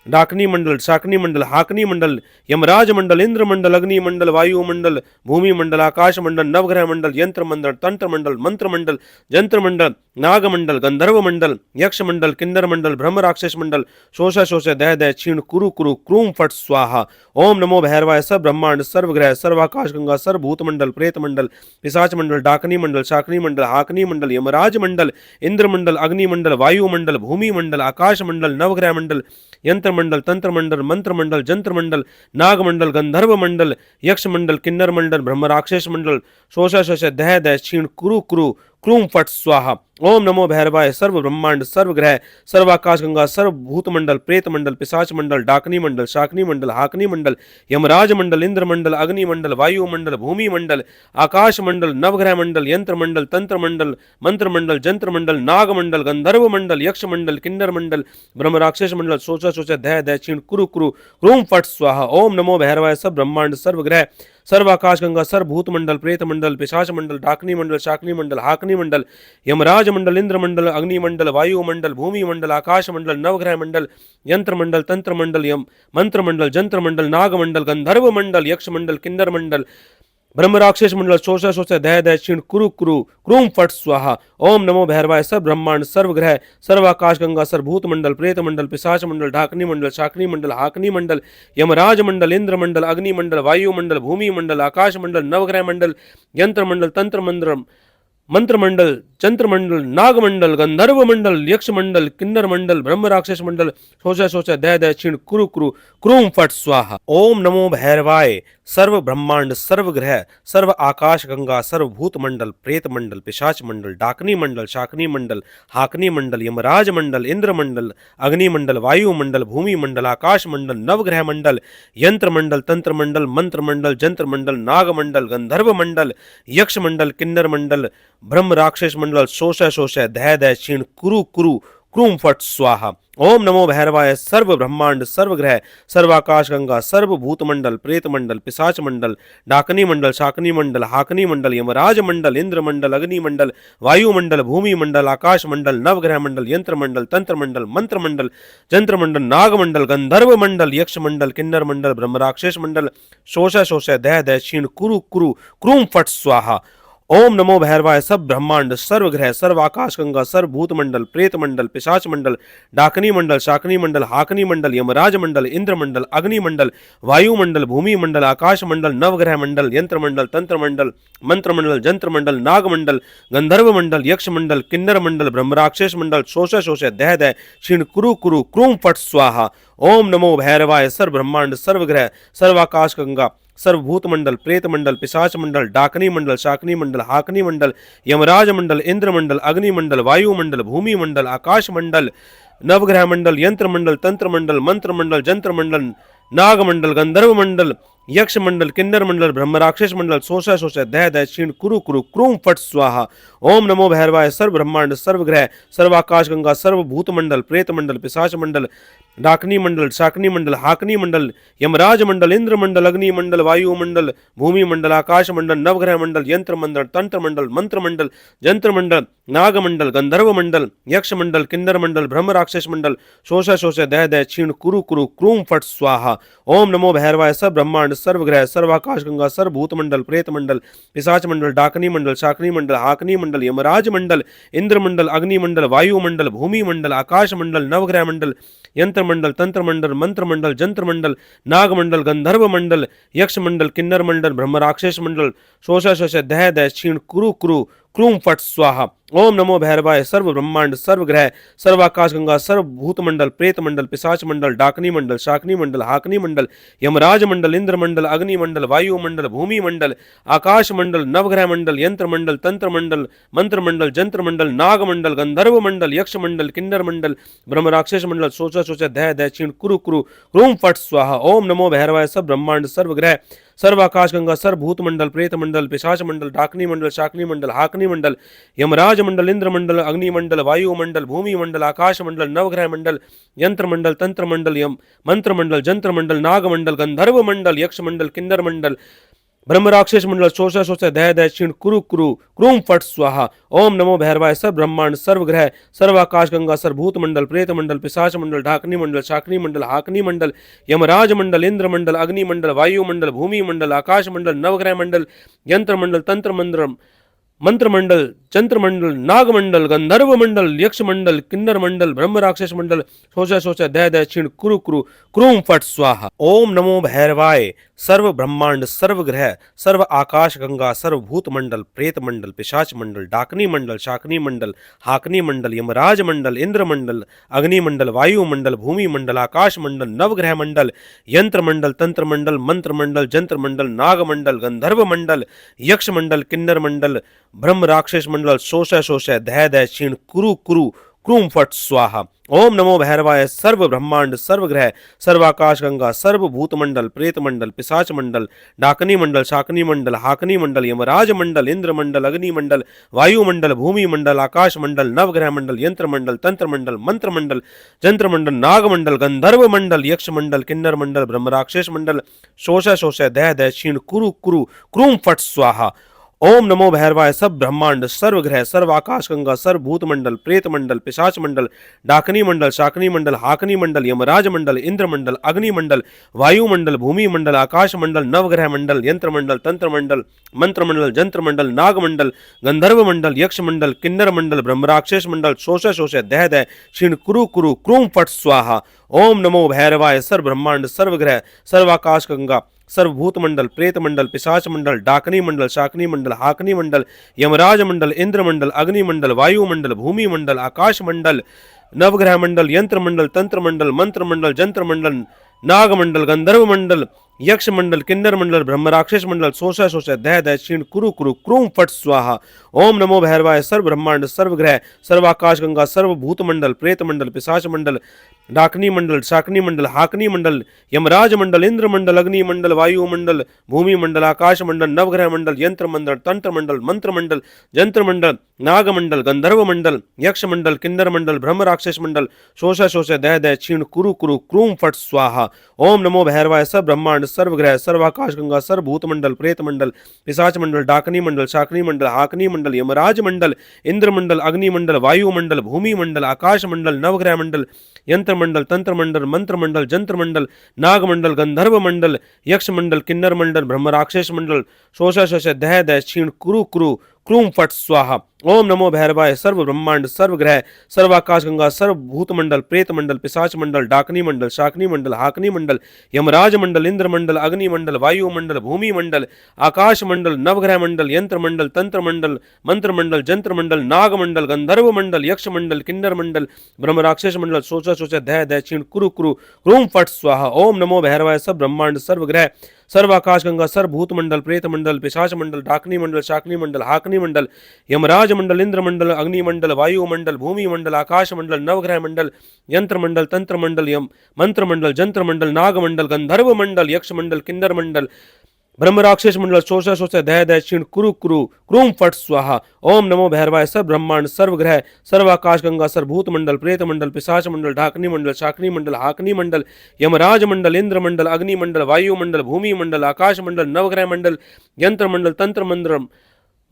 डाकनी मंडल, शाकनी मंडल, हाकनी मंडल, यमराज मंडल, इंद्र मंडल, अग्नि मंडल, वायु मंडल, भूमि मंडल, आकाश मंडल, नवग्रह मंडल, यंत्र मंडल, तंत्र मंडल, मंत्र मंडल, जंत्र मंडल, नाग मंडल, गंधर्व मंडल, यक्ष मंडल, किन्नर मंडल, ब्रह्म राक्षस मंडल, शोषा शोष, दह दह, क्षीण कुरु कुरु, क्रूम फट स्वाहा। ओम नमो भैरवाय। सब ब्रह्मांड, सर्व ग्रह, सर्व आकाश गंगा, सर्व भूत मंडल, प्रेत मंडल, पिशाच मंडल, डाकनी मंडल, शाकनी मंडल, हाकनी मंडल, यमराज मंडल, इंद्र मंडल, अग्नि मंडल, वायु मंडल, भूमि मंडल, आकाश मंडल, नवग्रह मंडल, यंत्र मंडल, तंत्र मंडल, मंत्र मंडल, जंत्र मंडल, नाग मंडल, गंधर्व मंडल, यक्ष मंडल, किन्नर मंडल, ब्रह्म राक्षस मंडल, शोषा शोष, दह दह, क्षीण कुरु कुरु, क्रूम फट स्वाहा। ओम नमो भैरवाय। सर्व ब्रह्मांड, सर्व ग्रह, सर्व आकाश गंगा, सर्व भूत मंडल, प्रेत मंडल, पिशाच मंडल, डाकनी मंडल, शाकनी मंडल, हाकनी मंडल, यमराज मंडल, इंद्र मंडल, अग्नि मंडल, वायु मंडल, भूमि मंडल, आकाश मंडल, नवग्रह मंडल, यंत्र मंडल, तंत्र मंडल, मंत्र मंडल, जंत्र मंडल, नाग मंडल, गंधर्व मंडल, यक्ष मंडल, किन्नर मंडल, ब्रह्म राक्षस मंडल, सोचा सोचा, दह दह, क्षीण कुरु कुरु, क्रूम फट स्वाहा। ओम नमो भैरवाय। सब ब्रह्मांड, सर्व ग्रह, सर्व आकाश गंगा, सर्व भूत मंडल, प्रेत मंडल, पिशाच मंडल, डाकनी मंडल, शाकनी मंडल, हाकनी मंडल, यमराज मंडल, इंद्र मंडल, अग्नि मंडल, वायु मंडल, भूमि मंडल, आकाश मंडल, नवग्रह मंडल, यंत्र मंडल, तंत्र मंडल, यम मंत्र मंडल, जंत्र मंडल, नाग मंडल, गंधर्व मंडल, यक्ष मंडल, किन्नर मंडल, ब्रह्म राक्षस मंडल, शोषा शोष, दह दह, क्षीण कुरु कुरु, क्रूम फट स्वाहा। ओम नमो भैरवाय। सब ब्रह्मांड, सर्व ग्रह, सर्व आकाश गंगा, सर्व भूत मंडल, प्रेत मंडल, पिशाच मंडल, ढाकनी मंडल, शाकनी मंडल, हाकनी मंडल, यमराज मंडल, इंद्र मंडल, अग्नि मंडल, वायु मंडल, भूमि मंडल, आकाश मंडल, नवग्रह मंडल, यंत्र मंडल, तंत्र मंडल, मंत्र मंडल, चंद्र मंडल, नाग मंडल, गंधर्व मंडल, यक्ष मंडल, किन्नर मंडल, ब्रह्म राक्षस मंडल, शोषा शोषा, दह दह, क्षीण कुरु कुरु, क्रूम फट स्वाहा। ओम नमो भैरवाय। सर्व ब्रह्मांड, सर्व ग्रह, सर्व आकाश गंगा, सर्व भूत मंडल, प्रेत मंडल, पिशाच मंडल, डाकनी मंडल, शाकनी मंडल, हाकनी मंडल, यमराज मंडल, इंद्र मंडल, अग्नि मंडल, वायु मंडल, भूमि मंडल, आकाश मंडल, नवग्रह मंडल, यंत्र मंडल, तंत्र मंडल, मंत्र मंडल, जंत्र मंडल, नाग मंडल, गंधर्व मंडल, यक्ष मंडल, किन्नर मंडल, ब्रह्म राक्षस मंडल, शोषा शोषा, दह दह, क्षीण कुरु कुरु, क्रूम फट स्वाहा। ओम नमो भैरवाय। सर्व ब्रह्मांड, सर्व ग्रह, सर्व आकाश गंगा, सर्व भूत मंडल, प्रेत मंडल, पिशाच मंडल, डाकनी मंडल, शाकनी मंडल, हाकनी मंडल, यमराज मंडल, इंद्र मंडल, अग्नि मंडल, वायु मंडल, भूमि मंडल, आकाश मंडल, नवग्रह मंडल, यंत्र मंडल, तंत्र मंडल, मंत्र मंडल, जंत्र मंडल, नाग मंडल, गंधर्व मंडल, यक्ष मंडल, किन्नर मंडल, ब्रह्म राक्षस मंडल, शोषा शोषा, दह दह, क्षीण कुरु कुरु, क्रूम फट स्वाहा। ओम नमो भैरवाय। सब ब्रह्मांड, सर्व ग्रह, सर्व आकाश गंगा, सर्व भूत मंडल, प्रेत मंडल, पिशाच मंडल, डाकनी मंडल, शाकनी मंडल, हाकनी मंडल, यमराज मंडल, इंद्र मंडल, अग्नि मंडल, वायु मंडल, भूमि मंडल, आकाश मंडल, नवग्रह मंडल, यंत्र मंडल, तंत्र मंडल, मंत्र मंडल, जंत्र मंडल, नाग मंडल, गंधर्व मंडल, यक्ष मंडल, किन्नर मंडल, ब्रह्म राक्षस मंडल, शोषा शोषा, दह दह, क्षीण कुरु कुरु, क्रूम फट स्वाहा। ओम नमो भैरवाय। सर्व ब्रह्मांड, सर्व ग्रह, सर्व आकाश गंगा, सर्व भूत मंडल, प्रेत मंडल, पिशाच मंडल, डाकनी मंडल, शाकनी मंडल, हाकनी मंडल, यमराज मंडल, इंद्र मंडल, अग्नि मंडल, वायु मंडल, भूमि मंडल, आकाश मंडल, नवग्रह मंडल, यंत्र मंडल, तंत्र मंडल, मंत्र मंडल, जंत्र मंडल, नाग मंडल, गंधर्व मंडल, यक्ष मंडल, किन्नर मंडल, ब्रह्म राक्षस मंडल, शोषा शोषा, दह दह, क्षीण कुरु कुरु, क्रूम फट स्वाहा। ओम नमो भैरवाय। सर्व ब्रह्मांड, सर्व ग्रह, सर्व आकाश गंगा, सर्व भूत मंडल, प्रेत मंडल, पिशाच मंडल, डाकनी मंडल, शाकनी मंडल, हाकनी मंडल, यमराज मंडल, इंद्र मंडल, अग्नि मंडल, वायु मंडल, भूमि मंडल, आकाश मंडल, नवग्रह मंडल, यंत्र मंडल, तंत्र मंडल, मंत्र मंडल, जंत्र मंडल, नाग मंडल, गंधर्व मंडल, यक्ष मंडल, किन्नर मंडल, ब्रह्म राक्षस मंडल, शोषा शोषा, दह दह, क्षीण कुरु कुरु, क्रूम फट स्वाहा। ओम नमो भैरवाय। सब ब्रह्मांड, सर्व ग्रह, सर्व आकाश गंगा, सर्व भूत मंडल, प्रेत मंडल, पिशाच मंडल, डाकनी मंडल, शाकनी मंडल, हाकनी मंडल, यमराज मंडल, इंद्र मंडल, अग्नि मंडल, वायु मंडल, भूमि मंडल, आकाश मंडल, नवग्रह मंडल, यंत्र मंडल, तंत्र मंडल, मंत्र मंडल, जंत्र मंडल, नाग मंडल, गंधर्व मंडल, यक्ष मंडल, किन्नर मंडल, ब्रह्म राक्षस मंडल, शोषा शोषा, दह दह, क्षीण कुरु कुरु, क्रूम फट स्वाहा। ओम नमो भैरवाय सर्व ब्रह्मांड सर्व ग्रह सर्वाकाश गंगा सर्व भूत मंडल प्रेत मंडल पिशाच मंडल डाकनी मंडल शाकनी मंडल हाकनी मंडल यमराज मंडल इंद्र मंडल अग्नि मंडल वायु मंडल भूमि मंडल आकाश मंडल नवग्रह मंडल यंत्र मंडल तंत्र मंडल मंत्र मंडल जंत्र मंडल नाग मंडल गंधर्व मंडल यक्ष मंडल किन्नर मंडल ब्रह्म राक्षस मंडल सोचा सोचा दय दय क्षीण कुरु कुरु क्रूम फट स्वाहा। ओम नमो भैरवाय सब ब्रह्मांड सर्व ग्रह सर्व आकाश गंगा सर्व भूत मंडल प्रेत मंडल पिशाच मंडल डाकनी मंडल शाकनी मंडल हाकनी मंडल यमराज मंडल इंद्र मंडल अग्नि मंडल वायु मंडल भूमि मंडल आकाश मंडल नवग्रह मंडल यंत्र मंडल तंत्र मंडल यम मंत्र मंडल जंत्र मंडल नाग मंडल गंधर्व मंडल यक्ष मंडल किन्नर मंडल ब्रह्म राक्षस मंडल शोषा शोषा दय दय क्षीण कुरु कुरु क्रूम फट स्वाहा। ओम नमो भैरवाय सब ब्रह्मांड सर्व ग्रह सर्व आकाश गंगा सर्व भूत मंडल प्रेत मंडल पिशाच मंडल ढाकनी मंडल शाकनी मंडल हाकनी मंडल यमराज मंडल इंद्र मंडल अग्नि मंडल वायु मंडल भूमि मंडल आकाश मंडल नवग्रह मंडल यंत्र मंडल तंत्र मंडल मंत्र मंडल जंत्र मंडल नाग मंडल गंधर्व मंडल यक्ष मंडल किन्नर मंडल ब्रह्म राक्षस मंडल सोचा सोचा दय दय क्षीण कुरु कुरु क्रूम फट स्वाहा। ओम नमो भैरवाय सर्व ब्रह्मांड सर्व ग्रह सर्व आकाश गंगा सर्व भूत मंडल प्रेत मंडल पिशाच मंडल डाकनी मंडल शाकनी मंडल हाकनी मंडल यमराज मंडल इंद्र मंडल अग्नि मंडल वायु मंडल भूमि मंडल आकाश मंडल नवग्रह मंडल यंत्र मंडल तंत्र मंडल मंत्र मंडल जंत्र मंडल नाग मंडल गंधर्व मंडल यक्ष मंडल किन्नर मंडल ब्रह्म राक्षस मंडल शोषय शोषय दय दय क्षीण कुरु कुरु क्रूम फट स्वाहा। ओम नमो भैरवाय सर्व ब्रह्मांड सर्व ग्रह सर्व आकाश गंगा सर्व भूत मंडल प्रेत मंडल पिशाच मंडल डाकनी मंडल शाकनी मंडल हाकनी मंडल यमराज मंडल इंद्र मंडल अग्नि मंडल वायु मंडल भूमि मंडल आकाश मंडल नवग्रह मंडल यंत्र मंडल तंत्र मंडल मंत्र मंडल जंत्र मंडल नाग मंडल गंधर्व मंडल यक्ष मंडल किन्नर मंडल ब्रह्म राक्षस मंडल शोषा शोषा दय दय क्षीण कुरु कुरु क्रूम फट स्वाहा। ओम नमो भैरवाय सब ब्रह्मांड सर्व ग्रह सर्व आकाश गंगा सर्व भूत मंडल प्रेत मंडल पिशाच मंडल डाकनी मंडल शाकनी मंडल हाकनी मंडल यमराज मंडल इंद्र मंडल अग्नि मंडल वायु मंडल भूमि मंडल आकाश मंडल नवग्रह मंडल यंत्र मंडल तंत्र मंडल मंत्र मंडल जंत्र मंडल नाग मंडल गंधर्व मंडल यक्ष मंडल किन्नर मंडल ब्रह्म राक्षस मंडल शोषा शोषा दय दय क्षीण कुरु कुरु क्रूम फट स्वाहा। ओम नमो भैरवाय सर्व ब्रह्मांड सर्व ग्रह सर्व आकाश गंगा सर्व भूत मंडल प्रेत मंडल पिशाच मंडल डाकनी मंडल शाकनी मंडल हाकनी मंडल यमराज मंडल इंद्र मंडल अग्नि मंडल वायु मंडल भूमि मंडल आकाश मंडल नवग्रह मंडल यंत्र मंडल तंत्र मंडल मंत्र मंडल जंत्र मंडल नाग मंडल गंधर्व मंडल यक्ष मंडल किन्नर मंडल ब्रह्म राक्षस मंडल शोषा शोषा दय दय क्षीण कुरु कुरु क्रूम फट स्वाहा। ओम नमो भैरवाय सर्व ब्रह्मांड सर्व ग्रह सर्व आकाश गंगा सर्व भूत मंडल प्रेत मंडल पिशाच मंडल डाकनी मंडल शाकनी मंडल हाकनी मंडल यमराज मंडल इंद्र मंडल अग्नि मंडल वायु मंडल भूमि मंडल आकाश मंडल नवग्रह मंडल यंत्र मंडल तंत्र मंडल मंत्र मंडल जंत्र मंडल नाग मंडल गंधर्व मंडल यक्ष मंडल किन्नर मंडल ब्रह्म राक्षस मंडल शोषा शोषा दय दय क्षीण कुरु कुरु क्रूम फट स्वाहा। ओम नमो भैरवाय सब ब्रह्मांड सर्व ग्रह सर्व आकाश गंगा सर्व भूत मंडल प्रेत मंडल पिशाच मंडल डाकनी मंडल शाकनी मंडल हाकनी मंडल यमराज मंडल इंद्र मंडल अग्नि मंडल वायु मंडल भूमि मंडल आकाश मंडल नवग्रह मंडल यंत्र मंडल तंत्र मंडल मंत्र मंडल जंत्र मंडल नाग मंडल गंधर्व मंडल यक्ष मंडल किन्नर मंडल ब्रह्म राक्षस मंडल शोषा शोषा दय दय क्षीण कुरु कुरु क्रूम फट स्वाहा। ओम नमो भैरवाय सर्व ब्रह्मांड सर्व ग्रह सर्व आकाश गंगा सर्व भूत मंडल प्रेत मंडल पिशाच मंडल डाकनी मंडल शाकनी मंडल हाकनी मंडल यमराज मंडल इंद्र मंडल अग्नि मंडल वायु मंडल भूमि मंडल आकाश मंडल नवग्रह मंडल यंत्र मंडल तंत्र मंडल मंत्र मंडल जंत्र मंडल नाग मंडल गंधर्व मंडल यक्ष मंडल किन्नर मंडल ब्रह्म राक्षस मंडल सोचा सोचा दय दय क्षीण कुरु कुरु क्रूम फट स्वाहा। ओम नमो भैरवाय सब ब्रह्मांड सर्व ग्रह सर्व आकाश गंगा सर्व भूत मंडल प्रेत मंडल पिशाच मंडल डाकनी मंडल शाकनी मंडल हाकनी मंडल यमराज मंडल इंद्र मंडल अग्नि मंडल वायु मंडल भूमि मंडल आकाश मंडल नवग्रह मंडल यंत्र मंडल तंत्र मंडल यम मंत्र मंडल जंत्र मंडल नाग मंडल गंधर्व मंडल यक्ष मंडल किन्नर मंडल ब्रह्म राक्षस मंडल शोषा शोषा दय दय क्षीण कुरु कुरु क्रूम फट स्वाहा। ओम नमो भैरवाय सब ब्रह्मांड सर्व ग्रह सर्व आकाश गंगा सर्व भूत मंडल प्रेत मंडल पिशाच मंडल ढाकनी मंडल शाकनी मंडल हाकनी मंडल यमराज मंडल इंद्र मंडल अग्नि मंडल वायु मंडल भूमि मंडल आकाश मंडल नवग्रह मंडल यंत्र मंडल तंत्र मंडल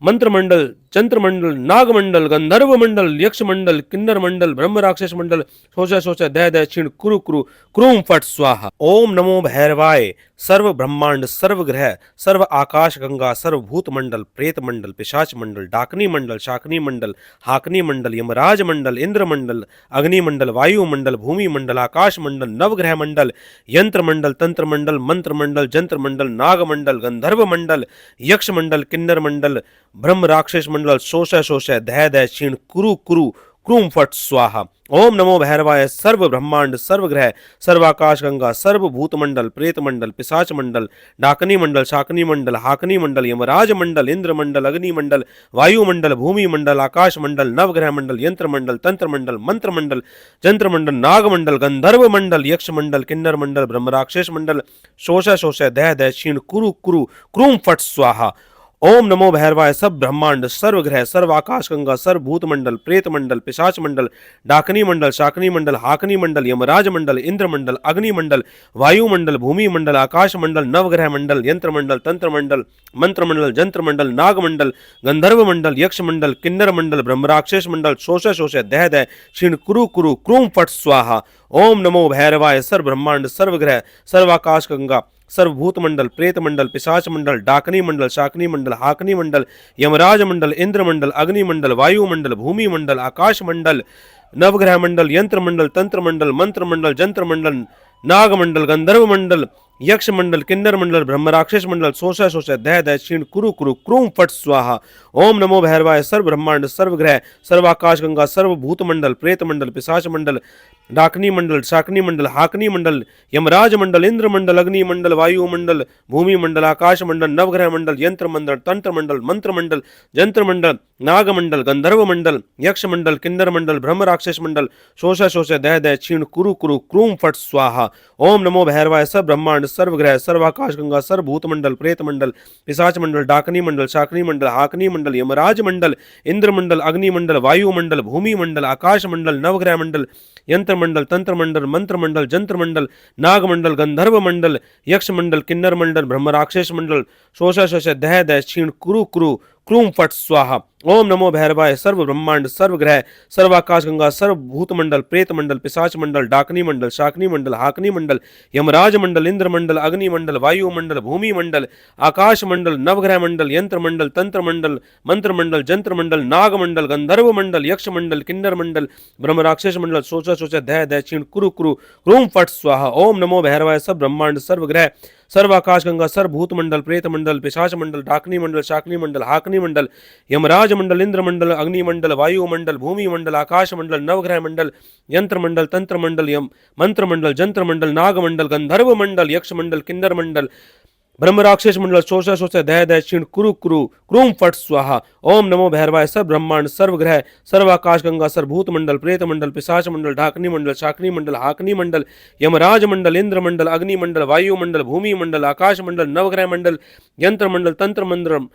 मंत्र मंडल जंत्र मंडल नाग मंडल गंधर्व मंडल यक्ष मंडल किन्नर मंडल ब्रह्म राक्षस मंडल शोषा शोषा दय दय क्षीण कुरु कुरु क्रूम फट स्वाहा। ओम नमो भैरवाय सर्व ब्रह्मांड, सर्व ग्रह, सर्व आकाश गंगा, सर्व भूत मंडल, प्रेत मंडल, पिशाच मंडल, डाकनी मंडल, शाकनी मंडल, हाकनी मंडल, यमराज मंडल, इंद्र मंडल, अग्नि मंडल, वायु मंडल, भूमि मंडल, आकाश मंडल, नवग्रह मंडल, यंत्र मंडल, तंत्र मंडल, मंत्र मंडल, जंत्र मंडल, नाग मंडल, गंधर्व मंडल, यक्ष मंडल, किन्नर मंडल, ब्रह्म राक्षस मंडल, शोषय शोषय, दय दय, क्षीण, कुरु कुरु, क्रूम फट स्वाहा। ओम नमो भैरवाय। सर्व ब्रह्मांड, सर्व ग्रह, सर्व आकाश गंगा, सर्व भूत मंडल, प्रेत मंडल, पिशाच मंडल, डाकनी मंडल, शाकनी मंडल, हाकनी मंडल, यमराज मंडल, इंद्र मंडल, अग्नि मंडल, वायु मंडल, भूमि मंडल, आकाश मंडल, नवग्रह मंडल, यंत्र मंडल, तंत्र मंडल, मंत्र मंडल, जंत्र मंडल, नाग मंडल, गंधर्व मंडल, यक्ष मंडल, किन्नर मंडल, ब्रह्म राक्षस मंडल, शोषय शोषय, दय दय, क्षीण, कुरु कुरु, क्रूम फट स्वाहा। ओम नमो भैरवाय। सब ब्रह्मांड, सर्व ग्रह, सर्व आकाश गंगा, सर्व भूत मंडल, प्रेत मंडल, पिशाच मंडल, डाकनी मंडल, शाकनी मंडल, हाकनी मंडल, यमराज मंडल, इंद्र मंडल, अग्नि मंडल, वायु मंडल, भूमि मंडल, आकाश मंडल, नवग्रह मंडल, यंत्र मंडल, तंत्र मंडल, मंत्र मंडल, जंत्र मंडल, नाग मंडल, गंधर्व मंडल, यक्ष मंडल, किन्नर मंडल, ब्रह्म राक्षस मंडल, शोषय शोषय, दह दह, क्षीण, कुरु कुरु, क्रूम फट स्वाहा। ओम नमो भैरवाय। सर्व ब्रह्मांड, सर्व ग्रह, सर्व आकाश गंगा, सर्व भूत मंडल, प्रेत मंडल, पिशाच मंडल, डाकनी मंडल, शाकनी मंडल, हाकनी मंडल, यमराज मंडल, इंद्र मंडल, अग्नि मंडल, वायु मंडल, भूमि मंडल, आकाश मंडल, नवग्रह मंडल, यंत्र मंडल, तंत्र मंडल, मंत्र मंडल, जंत्र मंडल, नाग मंडल, गंधर्व मंडल, यक्ष मंडल, किन्नर मंडल, ब्रह्म राक्षस मंडल, शोषय शोषय, दह दह, क्षीण, कुरु कुरु, क्रूम फट स्वाहा। ओम नमो भैरवाय। सर्व ब्रह्मांड, सर्व ग्रह, सर्व आकाश गंगा, सर्व भूत मंडल, प्रेत मंडल, पिशाच मंडल, डाकनी मंडल, शाकनी मंडल, हाकनी मंडल, यमराज मंडल, इंद्र मंडल, अग्नि मंडल, वायु मंडल, भूमि मंडल, आकाश मंडल, नवग्रह मंडल, यंत्र मंडल, तंत्र मंडल, मंत्र मंडल, जंत्र मंडल, नाग मंडल, गंधर्व मंडल, यक्ष मंडल, किन्नर मंडल, ब्रह्म राक्षस मंडल, शोषय शोषय, दह दह, क्षीण, कुरु कुरु, क्रूम फट स्वाहा। ओम नमो भैरवाय। सब ब्रह्मांड, सर्व ग्रह, सर्व आकाश गंगा, सर्व भूत मंडल, प्रेत मंडल, पिशाच मंडल, डाकनी मंडल, शाकनी मंडल, हाकनी मंडल, यमराज मंडल, इंद्र मंडल, अग्नि मंडल, वायु मंडल, भूमि मंडल, आकाश मंडल, नवग्रह मंडल, यंत्र मंडल, तंत्र मंडल, मंत्र मंडल, जंत्र मंडल, नाग मंडल, गंधर्व मंडल, यक्ष मंडल, किन्नर मंडल, ब्रह्म राक्षस मंडल, शोषय शोषय, दह दह, क्षीण, कुरु कुरु, क्रूम फट स्वाहा। ओम नमो भैरवाय। सर्व ब्रह्मांड, सर्व ग्रह, सर्व आकाश गंगा, सर्व भूत मंडल, प्रेत मंडल, पिशाच मंडल, डाकनी मंडल, शाकनी मंडल, हाकनी मंडल, यमराज मंडल, इंद्र मंडल, अग्नि मंडल, वायु मंडल, भूमि मंडल, आकाश मंडल, नवग्रह मंडल, यंत्र मंडल, तंत्र मंडल, मंत्र मंडल, जंत्र मंडल, नाग मंडल, गंधर्व मंडल, यक्ष मंडल, किन्नर मंडल, ब्रह्म राक्षस मंडल, शोषय शोषय, दह दह, क्षीण, कुरु कुरु, क्रूम फट स्वाहा। ओम नमो भैरवाय। सब ब्रह्मांड, सर्व ग्रह, सर्व आकाश गंगा, सर्व भूत मंडल, प्रेत मंडल, पिशाच मंडल, डाकनी मंडल, शाकनी मंडल, हाकनी मंडल, यमराज मंडल, इंद्र मंडल, अग्नि मंडल, वायु मंडल, भूमि मंडल, आकाश मंडल, नवग्रह मंडल, यंत्र मंडल, तंत्र मंडल, मंत्र मंडल, जंत्र मंडल, नाग मंडल, गंधर्व मंडल, यक्ष मंडल, किन्नर मंडल, ब्रह्म राक्षस मंडल, शोषय शोषय, दह दह, क्षीण, कुरु कुरु, क्रूम फट स्वाहा। ओम नमो भैरवाय। सब ब्रह्मांड, सर्व ग्रह, सर्व आकाश गंगा, सर्व भूत मंडल, प्रेत मंडल, पिशाच मंडल, डाकनी मंडल, शाकनी मंडल, हाकनी मंडल, यमराज मंडल, इंद्र मंडल, अग्नि मंडल, वायु मंडल, भूमि मंडल, आकाश मंडल, नवग्रह मंडल, यंत्र मंडल, तंत्र मंडल,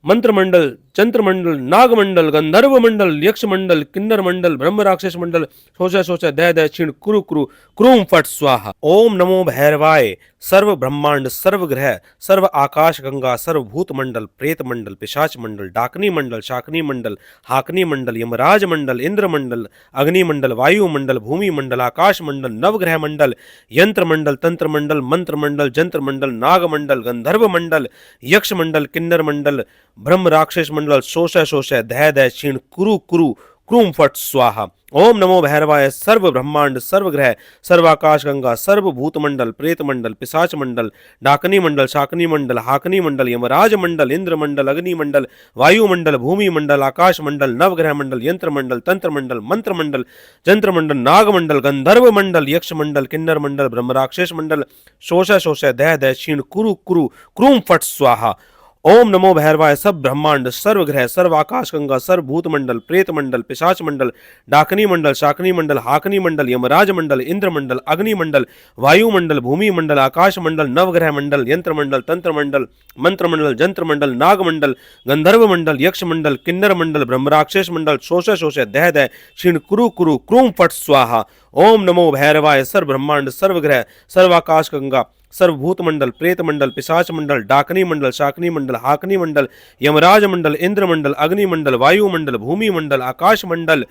मंत्र मंडल, जंत्र मंडल, नाग मंडल, गंधर्व मंडल, यक्ष मंडल, किन्नर मंडल, ब्रह्म राक्षस मंडल, शोषय शोषय, दह दह, क्षीण, कुरु कुरु, क्रूम फट स्वाहा। ओम नमो भैरवाय। सर्व ब्रह्मांड, सर्व ग्रह, सर्व आकाश गंगा, सर्व भूत मंडल, प्रेत मंडल, पिशाच मंडल, डाकनी मंडल, शाकनी मंडल, हाकनी मंडल, यमराज मंडल, इंद्र मंडल, अग्नि मंडल, वायु मंडल, भूमि मंडल, आकाश मंडल, नवग्रह मंडल, यंत्र मंडल, तंत्र मंडल, मंत्र मंडल, जंत्र मंडल, नाग मंडल, गंधर्व मंडल, यक्ष मंडल, किन्नर मंडल, ब्रह्म राक्षस मंडल, शोषय शोषय, दह दह, क्षीण, कुरु कुरु, क्रूम फट स्वाहा। ओम नमो भैरवाय। सर्व ब्रह्मांड, सर्व ग्रह, सर्व आकाश गंगा, सर्व भूत मंडल, प्रेत मंडल, पिशाच मंडल, डाकनी मंडल, शाकनी मंडल, हाकनी मंडल, यमराज मंडल, इंद्र मंडल, अग्नि मंडल, वायु मंडल, भूमि मंडल, आकाश मंडल, नवग्रह मंडल, यंत्र मंडल, तंत्र मंडल, मंत्र मंडल, जंत्र मंडल, नाग मंडल, गंधर्व मंडल, यक्ष मंडल, किन्नर मंडल, ब्रह्म राक्षस मंडल, शोषय शोषय, दह दह, क्षीण, कुरु कुरु, क्रूम फट स्वाहा। ओम नमो भैरवाय। सब ब्रह्मांड, सर्व ग्रह, सर्व आकाश गंगा, सर्व भूत मंडल, प्रेत मंडल, पिशाच मंडल, डाकनी मंडल, शाकनी मंडल, हाकनी मंडल, यमराज मंडल, इंद्र मंडल, अग्नि मंडल, वायु मंडल, भूमि मंडल, आकाश मंडल, नवग्रह मंडल, यंत्र मंडल, तंत्र मंडल, मंत्र मंडल, जंत्र मंडल, नाग मंडल, गंधर्व मंडल, यक्ष मंडल, किन्नर मंडल, ब्रह्म राक्षस मंडल, शोषय शोषय, दह दह, क्षीण, कुरु कुरु, क्रूम फट स्वाहा। ओम नमो भैरवाय। सर्व ब्रह्मांड, सर्व ग्रह, सर्व आकाश गंगा, सर्व भूत मंडल, प्रेत मंडल, पिशाच मंडल, डाकनी मंडल, शाकनी मंडल, हाकनी मंडल, यमराज मंडल, इंद्र मंडल, अग्नि मंडल, वायु मंडल, भूमि मंडल, आकाश मंडल,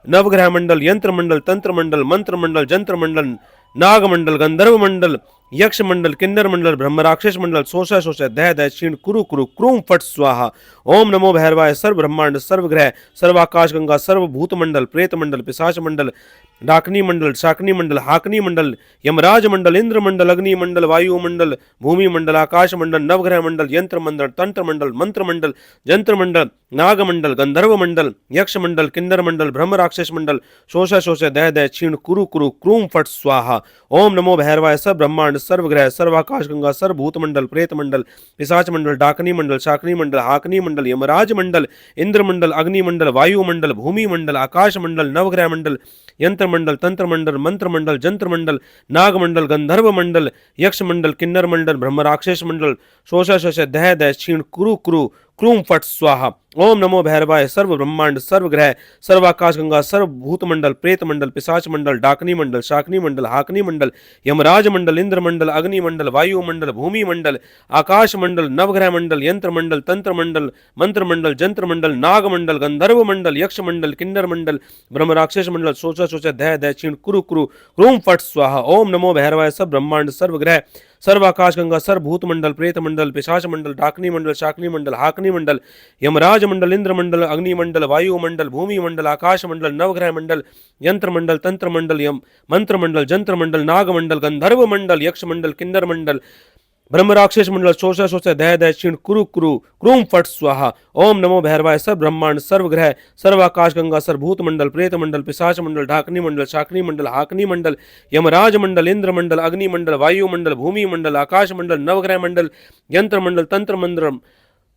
नवग्रह मंडल, यंत्र मंडल, तंत्र मंडल, मंत्र मंडल, जंत्र मंडल, नाग मंडल, गंधर्व मंडल, यक्ष मंडल किन्नर मंडल ब्रह्म राक्षस मंडल शोषा शोष दह दह क्षीण कुरु कुरु क्रूम फट स्वाहा। ओम नमो भैरवाय सर्व ब्रह्मांड सर्वग्रह सर्वाकाश गंगा सर्वभूत मंडल प्रेत मंडल पिशाच मंडल डाकनी मंडल शाकनी मंडल हाकनी मंडल यमराज मंडल इंद्र मंडल अग्नि मंडल वायु मंडल भूमि मंडल आकाश मंडल नवग्रह मंडल यंत्र मंडल तंत्र मंडल मंत्र मंडल जंत्र मंडल नाग मंडल गंधर्व मंडल यक्ष मंडल किन्नर मंडल ब्रह्म राक्षस मंडल शोषा शोष दह दह क्षीण कुरु कुरु क्रूम फट स्वाहा। ओम नमो भैरवाय सब ब्रह्मांड सर्वग्रह सर्वाकाश गंगा सर्वभूत मंडल प्रेत मंडल पिशाच मंडल डाकनी मंडल शाकनी मंडल हाकनी मंडल यमराज मंडल इंद्र मंडल अग्नि मंडल वायु मंडल भूमि मंडल आकाश मंडल नवग्रह मंडल यंत्र मंडल तंत्र मंडल मंत्र मंडल जंत्र मंडल नाग मंडल गंधर्व मंडल यक्ष मंडल किन्नर मंडल ब्रह्म राक्षस मंडल शोषा शोष दह दह क्षीण कुरु कुरु क्रूम फट स्वाहा। ओम नमो भैरवाय सर्व ब्रह्मांड सर्वग्रह सर्वाकाश गंगा सर्वभूत मंडल प्रेत मंडल पिशाच मंडल डाकनी मंडल शाकनी मंडल हाकनी मंडल यमराज मंडल इंद्र मंडल अग्नि मंडल वायु मंडल भूमि मंडल आकाश मंडल नवग्रह मंडल यंत्र मंडल तंत्र मंडल मंत्र मंडल जंत्र मंडल नाग मंडल गंधर्व मंडल यक्ष मंडल किन्नर मंडल ब्रह्म राक्षस मंडल सोचा सोचा दह दह क्षीण कुरु कुरु क्रूम फट स्वाहा। ओम नमो भैरवाय सब ब्रह्मांड सर्वग्रह सर्वाकाश गंगा सर्वभूत मंडल प्रेत मंडल पिशाच मंडल डाकनी मंडल शाकनी मंडल हाकनी मंडल यमराज मंडल इंद्र मंडल अग्नि मंडल वायु मंडल भूमि मंडल आकाश मंडल नवग्रह मंडल यंत्र मंडल तंत्र मंडल यम मंत्र मंडल जंत्र मंडल नाग मंडल गंधर्व मंडल यक्ष मंडल किन्नर मंडल ब्रह्म राक्षस मंडल शोषा शोष दह दह क्षीण कुरु कुरु क्रूम फट स्वाहा। ओम नमो भैरवाय सब ब्रह्मांड सर्वग्रह सर्वाकाश गंगा सर्वभूत मंडल प्रेत मंडल पिशाच मंडल ढाकनी मंडल शाकनी मंडल हाकनी मंडल यमराज मंडल इंद्र मंडल अग्नि मंडल वायु मंडल भूमि मंडल आकाश मंडल नवग्रह मंडल यंत्र मंडल तंत्र मंडल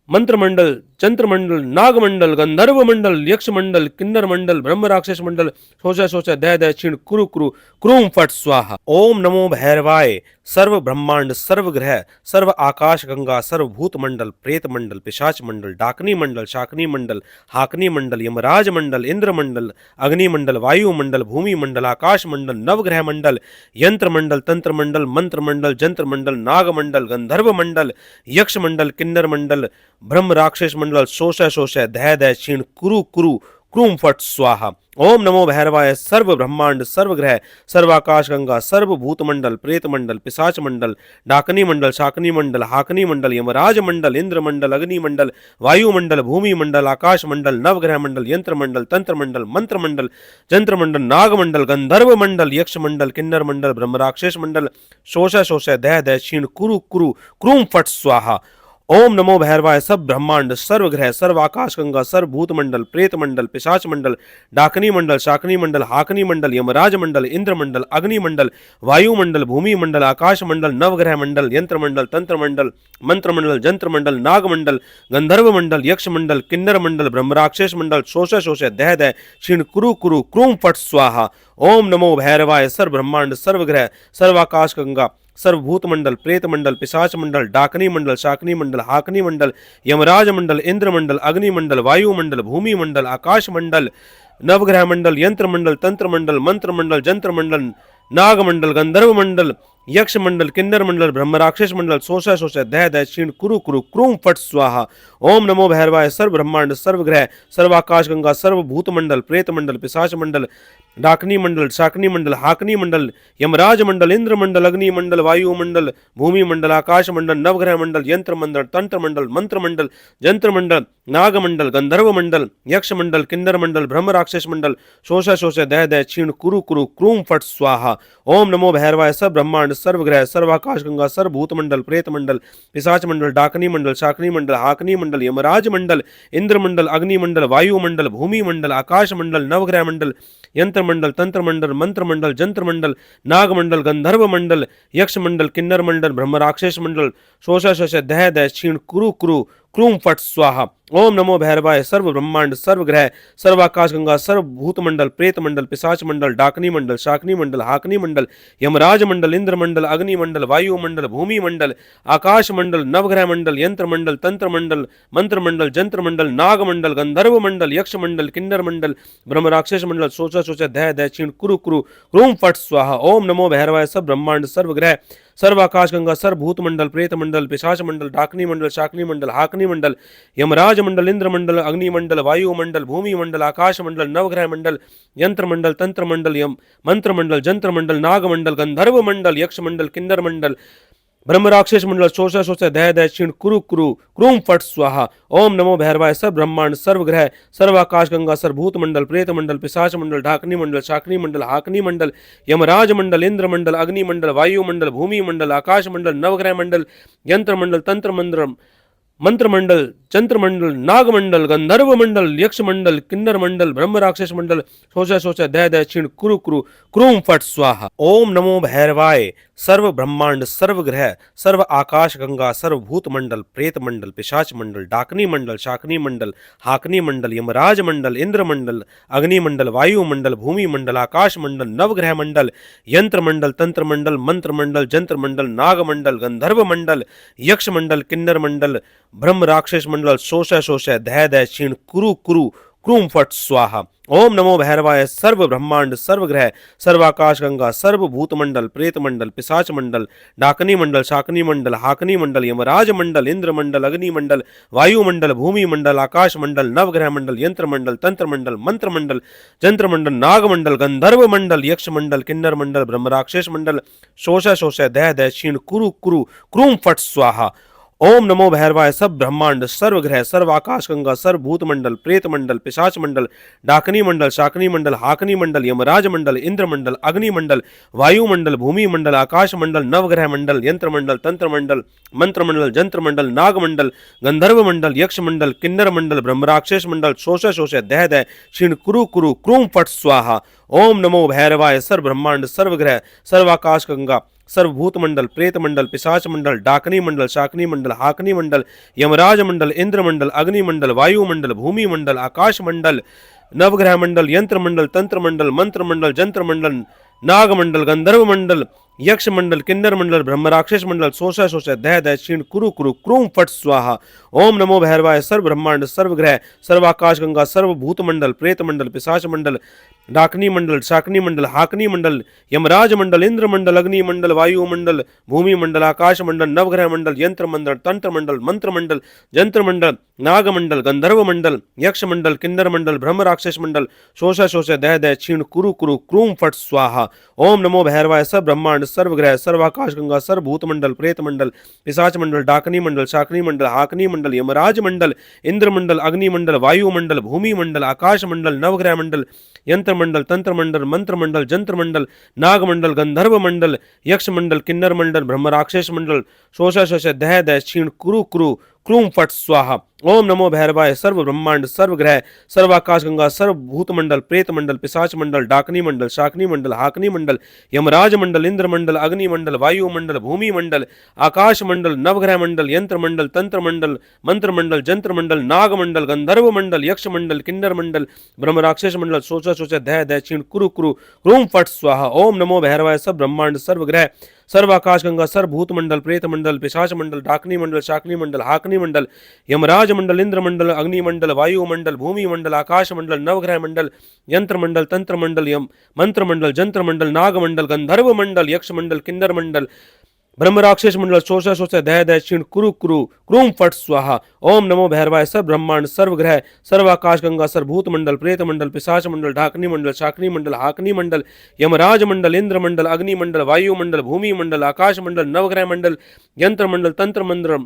मंत्र मंडल जंत्र मंडल नाग मंडल गंधर्व मंडल यक्ष मंडल किन्नर मंडल ब्रह्म राक्षस मंडल शोषा शोषा दह दह क्षीण कुरु कुरु क्रूम फट स्वाहा। ओम नमो भैरवाय सर्व ब्रह्मांड सर्वग्रह सर्व आकाश गंगा सर्वभूत मंडल प्रेत मंडल पिशाच मंडल डाकनी मंडल शाकनी मंडल हाकनी मंडल यमराज मंडल इंद्र मंडल अग्नि मंडल वायु मंडल भूमि मंडल आकाश मंडल नवग्रह मंडल यंत्र मंडल तंत्र मंडल मंत्र मंडल जंत्र मंडल नाग मंडल गंधर्व मंडल यक्ष मंडल किन्नर मंडल ब्रह्म राक्षस मंडल शोषा शोषा दह दह क्षीण कुरु कुरु क्रूम फट स्वाहा। ओम नमो भैरवाय सर्व ब्रह्मांड सर्वग्रह सर्वाकाश गंगा सर्वभूत मंडल प्रेत मंडल पिशाच मंडल डाकनी मंडल शाकनी मंडल हाकनी मंडल यमराज मंडल इंद्र मंडल अग्नि मंडल वायु मंडल भूमि मंडल आकाश मंडल नवग्रह मंडल यंत्र मंडल तंत्र मंडल मंत्र मंडल जंत्र मंडल नाग मंडल गंधर्व मंडल यक्ष मंडल किन्नर मंडल ब्रह्म राक्षस मंडल शोषा शोषा दह दह क्षीण कुरु कुरु क्रूम फट स्वाहा। ओम नमो भैरवाय सब ब्रह्मांड सर्वग्रह सर्वाकाश गंगा सर्वभूत मंडल प्रेत मंडल पिशाच मंडल डाकनी मंडल शाकनी मंडल हाकनी मंडल यमराज मंडल इंद्र मंडल अग्नि मंडल वायु मंडल भूमि मंडल आकाश मंडल नवग्रह मंडल यंत्र मंडल तंत्र मंडल मंत्र मंडल जंत्र मंडल नाग मंडल गंधर्व मंडल यक्ष मंडल किन्नर मंडल ब्रह्म राक्षस मंडल शोषा शोषा दह दह क्षीण कुरु कुरु क्रूम फट स्वाहा। ओम नमो भैरवाय सर्व ब्रह्मांड सर्वग्रह सर्वाकाश गंगा सर्वभूत मंडल प्रेत मंडल पिशाच मंडल डाकनी मंडल शाकनी मंडल हाकनी मंडल यमराज मंडल इंद्र मंडल अग्नि मंडल वायु मंडल भूमि मंडल आकाश मंडल नवग्रह मंडल यंत्र मंडल तंत्र मंडल मंत्र मंडल जंत्र मंडल नाग मंडल गंधर्व मंडल यक्ष मंडल किन्नर मंडल ब्रह्म राक्षस मंडल शोषा शोषा दह दह क्षीण कुरु कुरु क्रूम फट स्वाहा। ओम नमो भैरवाय सर्व ब्रह्मांड सर्वग्रह सर्वाकाश गंगा सर्वभूत मंडल प्रेत मंडल पिशाच मंडल डाकनी मंडल शाकनी मंडल हाकनी मंडल यमराज मंडल इंद्र मंडल अग्नि मंडल वायु मंडल भूमि मंडल आकाश मंडल नवग्रह मंडल यंत्र मंडल तंत्र मंडल मंत्र मंडल जंत्र मंडल नाग मंडल गंधर्व मंडल यक्ष मंडल किन्नर मंडल ब्रह्म राक्षस मंडल शोषा शोषा दह दह क्षीण कुरु कुरु क्रूम फट स्वाहा। ओम नमो भैरवाय सब ब्रह्मांड सर्वग्रह सर्वाकाश गंगा सर्वभूत मंडल प्रेत मंडल पिशाच मंडल डाकनी मंडल शाकनी मंडल हाकनी मंडल यमराज मंडल इंद्र मंडल अग्नि मंडल वायु मंडल भूमि मंडल आकाश मंडल नवग्रह मंडल यंत्र मंडल तंत्र मंडल मंत्र मंडल जंत्र मंडल नाग मंडल गंधर्व मंडल यक्ष मंडल किन्नर मंडल ब्रह्म राक्षस मंडल शोषा शोषा दह दह क्षीण कुरु कुरु क्रूम फट स्वाहा। ओम नमो भैरवाय सर्व ब्रह्मांड सर्वग्रह सर्वाकाश गंगा सर्वभूत मंडल प्रेत मंडल पिशाच मंडल डाकनी मंडल शाकनी मंडल हाकनी मंडल यमराज मंडल इंद्र मंडल अग्नि मंडल वायु मंडल भूमि मंडल आकाश मंडल नवग्रह मंडल यंत्र मंडल तंत्र मंडल मंत्र मंडल जंत्र मंडल नाग मंडल गंधर्व मंडल यक्ष मंडल किन्नर मंडल ब्रह्म राक्षस मंडल सोचा सोचा दह दह क्षीण कुरु कुरु क्रूम फट स्वाहा। ओम नमो भैरवाय सब ब्रह्मांड सर्वग्रह सर्व आकाश गंगा सर्व भूत मंडल प्रेत मंडल पिशाच मंडल डाकनी मंडल शाकनी मंडल हाकनी मंडल यमराज मंडल इंद्र मंडल अग्नि मंडल वायु मंडल भूमि मंडल आकाश मंडल नवग्रह मंडल यंत्र मंडल तंत्र मंडल यम मंत्र मंडल जंत्र मंडल नाग मंडल गंधर्व मंडल यक्ष मंडल किन्नर मंडल ब्रह्म राक्षस मंडल शोष शोष दय दय क्षीण कुरु कुरु क्रूम फट स्वाहा ओम नमो भैरवाय सर्व ब्रह्मांड सर्व ग्रह सर्व आकाश गंगा सर्व भूत मंडल प्रेत मंडल पिशाच मंडल ढाकनी मंडल शाकनी मंडल हाकनी मंडल यमराज मंडल इंद्र मंडल अग्नि मंडल वायु मंडल भूमि मंडल आकाश मंडल नवग्रह मंडल यंत्र मंडल तंत्र मंडल मंत्र मंडल जंत्र मंडल नाग मंडल गंधर्व मंडल यक्ष मंडल किन्नर मंडल ब्रह्म राक्षस मंडल शोष दय दय क्षीण कुरु कुरु क्रूम फट स्वाहा ओम नमो भैरवाय सर्व ब्रह्मांड सर्व ग्रह सर्व आकाश गंगा सर्व भूत मंडल प्रेत मंडल पिशाच मंडल डाकनी मंडल शाकनी मंडल हाकनी मंडल यमराज मंडल इंद्र मंडल अग्नि मंडल वायु मंडल भूमि मंडल आकाश मंडल नवग्रह मंडल यंत्र मंडल तंत्र मंडल मंत्र मंडल जंत्र मंडल नाग मंडल गंधर्व मंडल यक्ष मंडल किन्नर मंडल ब्रह्म राक्षस मंडल शोष दय दय क्षीण कुरु कुरु क्रूम फट स्वाहा ओम नमो भैरवाय सर्व ब्रह्मांड सर्व ग्रह सर्व आकाश गंगा सर्व भूत मंडल प्रेत मंडल पिशाच मंडल डाकनी मंडल शाकनी मंडल हाकनी मंडल यमराज मंडल इंद्र मंडल अग्नि मंडल वायु मंडल भूमि मंडल आकाश मंडल नवग्रह मंडल यंत्र मंडल तंत्र मंडल मंत्र मंडल जंत्र मंडल नाग मंडल गंधर्व मंडल यक्ष मंडल किन्नर मंडल ब्रह्म राक्षस मंडल शोष दय दय क्षीण कुरु कुरु क्रूम फट स्वाहा ओम नमो भैरवाय सब ब्रह्मांड सर्व ग्रह सर्व आकाश गंगा सर्व भूत मंडल प्रेत मंडल पिशाच मंडल डाकनी मंडल शाकनी मंडल हाकनी मंडल यमराज मंडल इंद्र मंडल अग्नि मंडल वायु मंडल भूमि मंडल आकाश मंडल नवग्रह मंडल यंत्र मंडल तंत्र मंडल मंत्र मंडल जंत्र मंडल नाग मंडल गंधर्व मंडल यक्ष मंडल किन्नर मंडल ब्रह्म राक्षस मंडल शोष दय दय क्षीण कुरु कुरु क्रूम फट स्वाहा ओम नमो भैरवाय सर्व ब्रह्मांड सर्व ग्रह सर्व आकाश गंगा सर्वभूत मंडल प्रेत मंडल पिशाच मंडल डाकनी मंडल शाकनी मंडल हाकनी मंडल यमराज मंडल इंद्र मंडल अग्नि मंडल वायु मंडल भूमि मंडल आकाश मंडल नवग्रह मंडल यंत्र मंडल तंत्र मंडल मंत्र मंडल जंत्र मंडल नाग मंडल गंधर्व मंडल यक्ष मंडल किन्नर मंडल ब्रह्म राक्षस मंडल शोष दय दय क्षीण कुरु कुरु क्रूम फट स्वाहा ओम नमो भैरवाय सर्व ब्रह्मांड सर्व ग्रह सर्व आकाश गंगा सर्व भूत मंडल प्रेत मंडल पिशाच मंडल डाकनी मंडल शाकनी मंडल हाकनी मंडल यमराज मंडल इंद्र मंडल अग्नि मंडल वायु मंडल भूमि मंडल आकाश मंडल नवग्रह मंडल यंत्र मंडल तंत्र मंडल मंत्र मंडल जंत्र मंडल नाग मंडल गंधर्व मंडल यक्ष मंडल किन्नर मंडल ब्रह्म राक्षस मंडल शोष दय दय क्षीण कुरु कुरु क्रूम फट स्वाहा ओम नमो भैरवाय सब ब्रह्मांड सर्व ग्रह सर्व आकाश गंगा सर्व भूत मंडल प्रेत मंडल पिशाच मंडल डाकनी मंडल शाकनी मंडल हाकनी मंडल यमराज मंडल इंद्र मंडल अग्नि मंडल वायु मंडल भूमि मंडल आकाश मंडल नवग्रह मंडल यंत्र मंडल तंत्र मंडल मंत्र मंडल जंत्र मंडल नाग मंडल गंधर्व मंडल यक्ष मंडल किन्नर मंडल ब्रह्म राक्षस मंडल शोष दय दय क्षीण कुरु कुरु क्रूम फट स्वाहा ओम नमो भैरवाय सर्व ब्रह्मांड सर्व ग्रह सर्व आकाश गंगा सर्व भूत मंडल प्रेत मंडल पिशाच मंडल डाकनी मंडल शाकनी मंडल हाकनी मंडल यमराज मंडल इंद्र मंडल अग्नि मंडल वायु मंडल भूमि मंडल आकाश मंडल नवग्रह मंडल यंत्र मंडल तंत्र मंडल मंत्र मंडल जंत्र मंडल नाग मंडल गंधर्व मंडल यक्ष मंडल किन्नर मंडल ब्रह्म राक्षस मंडल शोष दय दय क्षीण कुरु कुरु क्रूम फट स्वाहा ओम नमो भैरवाय सब ब्रह्मांड सर्व ग्रह सर्व आकाश गंगा सर्व भूत मंडल प्रेत मंडल पिशाच मंडल डाकनी मंडल शाकनी मंडल हाकनी मंडल यमराज मंडल इंद्र मंडल अग्नि मंडल वायु मंडल भूमि मंडल आकाश मंडल नवग्रह मंडल यंत्र मंडल तंत्र मंडल यम मंत्र मंडल जंत्र मंडल नाग मंडल गंधर्व मंडल यक्ष मंडल किन्नर मंडल ब्रह्म राक्षस मंडल शोष दय दय क्षीण कुरु कुरु क्रूम फट स्वाहा ओम नमो भैरवाय सर्व ब्रह्मांड सर्व ग्रह सर्व आकाश गंगा सर्व भूत मंडल प्रेत मंडल पिशाच मंडल ढाकनी मंडल शाकनी मंडल हाकनी मंडल यमराज मंडल इंद्र मंडल अग्नि मंडल वायु मंडल भूमि मंडल आकाश मंडल नवग्रह मंडल यंत्र मंडल तंत्र मंडल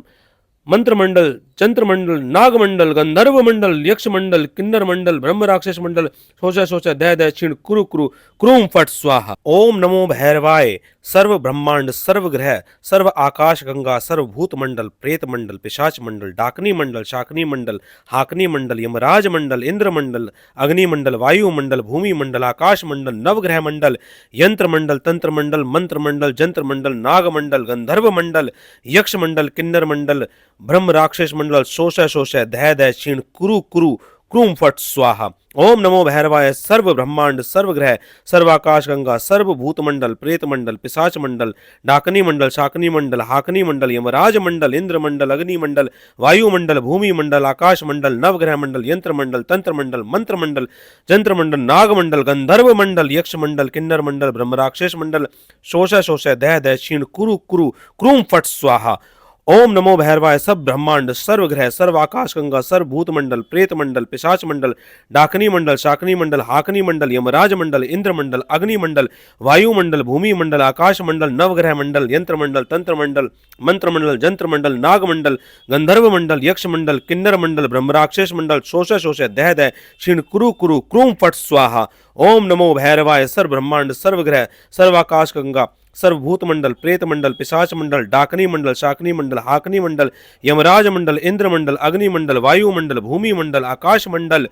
मंत्र मंडल जंत्र मंडल नाग मंडल गंधर्व मंडल यक्ष मंडल किन्नर मंडल ब्रह्म राक्षस मंडल शोष दय दय क्षीण कुरु कुरु क्रूम फट स्वाहा ओम नमो भैरवाय सर्व ब्रह्मांड सर्व ग्रह सर्व आकाश गंगा सर्व भूत मंडल प्रेत मंडल पिशाच मंडल डाकनी मंडल शाकनी मंडल हाकनी मंडल यमराज मंडल इंद्र मंडल अग्नि मंडल वायु मंडल भूमि मंडल आकाश मंडल नवग्रह मंडल यंत्र मंडल तंत्र मंडल मंत्र मंडल जंत्र मंडल नाग मंडल गंधर्व मंडल यक्ष मंडल किन्नर मंडल ब्रह्म राक्षस मंडल शोष दय दय क्षीण कुरु कुरु क्रूम फट स्वाहा। ओम नमो भैरवाय सर्व ब्रह्मांड सर्व ग्रह सर्वाकाश गंगा सर्व भूत मंडल प्रेत मंडल पिशाच मंडल डाकनी मंडल शाकनी मंडल हाकनी मंडल यमराज मंडल इंद्र मंडल अग्नि मंडल वायु मंडल भूमि मंडल आकाश मंडल नवग्रह मंडल यंत्र मंडल तंत्र मंडल मंत्र मंडल जंत्र मंडल नाग मंडल गंधर्व मंडल यक्ष मंडल किन्नर मंडल ब्रह्मराक्षस मंडल शोषा शोषा दह दह क्षीण कुरु कुरु क्रूम फट स्वाहा। ओम नमो भैरवाय सब ब्रह्मांड सर्व ग्रह सर्व आकाश गंगा सर्व भूत मंडल प्रेत मंडल पिशाच मंडल डाकनी मंडल शाकनी मंडल हाकनी मंडल यमराज मंडल इंद्र मंडल अग्नि मंडल वायु मंडल भूमि मंडल आकाश मंडल नवग्रह मंडल यंत्र मंडल तंत्र मंडल मंत्र मंडल जंत्र मंडल नाग मंडल गंधर्व मंडल यक्ष मंडल किन्नर मंडल ब्रह्मराक्षस मंडल शोषा शोषा दह दह क्षीण कुरु कुरु क्रूम फट स्वाहा। ओम नमो भैरवाय सर्व ब्रह्मांड सर्व ग्रह सर्व आकाश गंगा सर्वभूत मंडल प्रेत मंडल पिशाच मंडल डाकनी मंडल शाकनी मंडल हाकनी मंडल यमराज मंडल इंद्र मंडल अग्नि मंडल वायु मंडल भूमि मंडल आकाश मंडल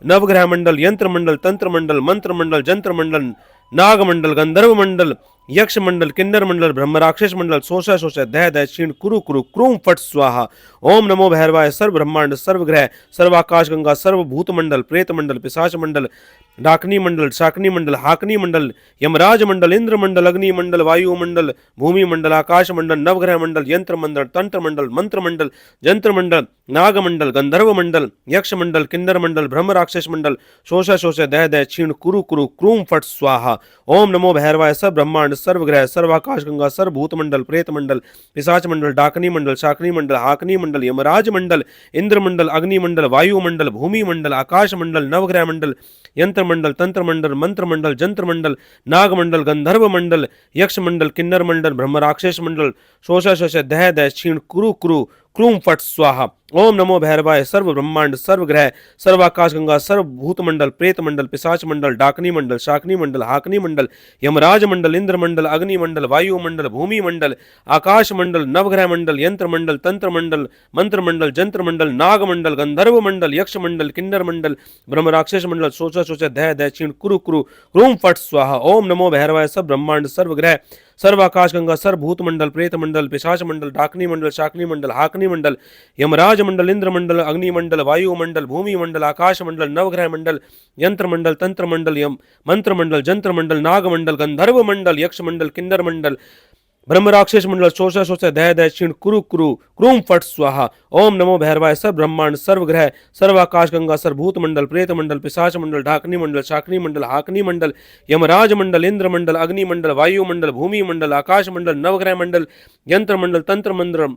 नवग्रह मंडल यंत्र मंडल तंत्र मंडल मंत्र मंडल जंत्र मंडल नाग मंडल गंधर्व मंडल यक्ष मंडल किन्नर मंडल ब्रह्मराक्षस मंडल शोषा शोषा दह दह क्षीण कुरु कुरु क्रूम फट स्वाहा। ओम नमो भैरवाय सर्व ब्रह्मांड सर्व ग्रह सर्व आकाश गंगा सर्व भूत मंडल प्रेत मंडल पिशाच मंडल डाकनी मंडल शाकनी मंडल हाकनी मंडल यमराज मंडल इंद्र मंडल अग्नि मंडल वायु मंडल भूमि मंडल आकाश मंडल नवग्रह मंडल यंत्र मंडल तंत्र मंडल मंत्र मंडल जंत्र मंडल नाग मंडल गंधर्व मंडल यक्ष मंडल किन्नर मंडल ब्रह्मराक्षस मंडल शोषा शोषा दह दह क्षीण कुरु कुरु क्रूम फट स्वाहा। ओम नमो भैरवाय सब ब्रह्मांड सर्व ग्रह सर्व आकाश गंगा सर्व भूत मंडल प्रेत मंडल पिशाच मंडल डाकनी मंडल शाकनी मंडल हाकनी मंडल यमराज मंडल इंद्र मंडल अग्नि मंडल वायु मंडल भूमि मंडल आकाश मंडल नवग्रह मंडल यंत्र मंडल तंत्र मंडल मंत्र मंडल जंत्र मंडल नाग मंडल गंधर्व मंडल यक्ष मंडल किन्नर मंडल ब्रह्मराक्षस मंडल शोषा शोषा दह दह क्षीण कुरु कुरु क्रूम फट स्वाहा। ओम नमो भैरवाय सर्व ब्रह्मांड सर्व ग्रह सर्व आकाश गंगा सर्व भूत मंडल प्रेत मंडल पिशाच मंडल डाकनी मंडल शाकनी मंडल हाकनी मंडल यमराज मंडल इंद्र मंडल अग्नि मंडल वायु मंडल भूमि मंडल आकाश मंडल नवग्रह मंडल यंत्र मंडल तंत्र मंडल मंत्र मंडल जंत्र मंडल नाग मंडल गंधर्व मंडल यक्ष मंडल किन्नर मंडल ब्रह्मराक्षस मंडल शोषा शोषा दह दह क्षीण कुरु कुरु क्रूम फट स्वाहा। ओम नमो भैरवाय सब ब्रह्मांड सर्व ग्रह सर्व आकाश गंगा सर्व भूत मंडल प्रेत मंडल पिशाच मंडल डाकनी मंडल शाकनी मंडल हाकनी मंडल यमराज मंडल इंद्र मंडल अग्नि मंडल वायु मंडल भूमि मंडल आकाश मंडल नवग्रह मंडल यंत्र मंडल तंत्र मंडल यम मंत्र मंडल जंत्र मंडल नाग मंडल गंधर्व मंडल यक्ष मंडल किन्नर मंडल ब्रह्मराक्षस मंडल शोषा शोषा दह दह क्षीण कुरु कुरु क्रूम फट स्वाहा। ओम नमो भैरवाय सब ब्रह्मांड सर्व ग्रह सर्व आकाश गंगा सर्व भूत मंडल प्रेत मंडल पिशाच मंडल ढाकनी मंडल शाकनी मंडल हाकनी मंडल यमराज मंडल इंद्र मंडल अग्नि मंडल वायु मंडल भूमि मंडल आकाश मंडल नवग्रह मंडल यंत्र मंडल तंत्र मंत्र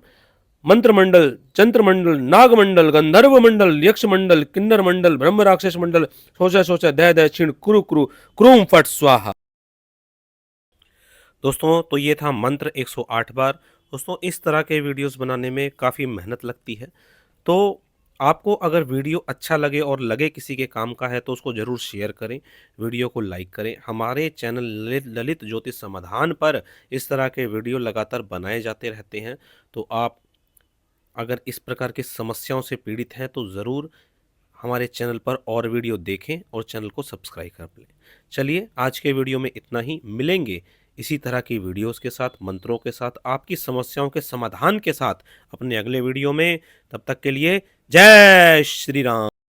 मंत्र मंडल जंत्र मंडल नाग मंडल गंधर्व मंडल यक्ष मंडल किन्नर मंडल ब्रह्मराक्षस मंडल शोषा शोषा दह दह क्षीण कुरु कुरु क्रूम फट स्वाहा। दोस्तों तो ये था मंत्र 108 बार। दोस्तों इस तरह के वीडियोस बनाने में काफ़ी मेहनत लगती है, तो आपको अगर वीडियो अच्छा लगे और लगे किसी के काम का है तो उसको ज़रूर शेयर करें, वीडियो को लाइक करें। हमारे चैनल ललित ज्योतिष समाधान पर इस तरह के वीडियो लगातार बनाए जाते रहते हैं, तो आप अगर इस प्रकार की समस्याओं से पीड़ित हैं तो ज़रूर हमारे चैनल पर और वीडियो देखें और चैनल को सब्सक्राइब कर लें। चलिए आज के वीडियो में इतना ही, मिलेंगे इसी तरह की वीडियोस के साथ, मंत्रों के साथ, आपकी समस्याओं के समाधान के साथ अपने अगले वीडियो में। तब तक के लिए जय श्री राम।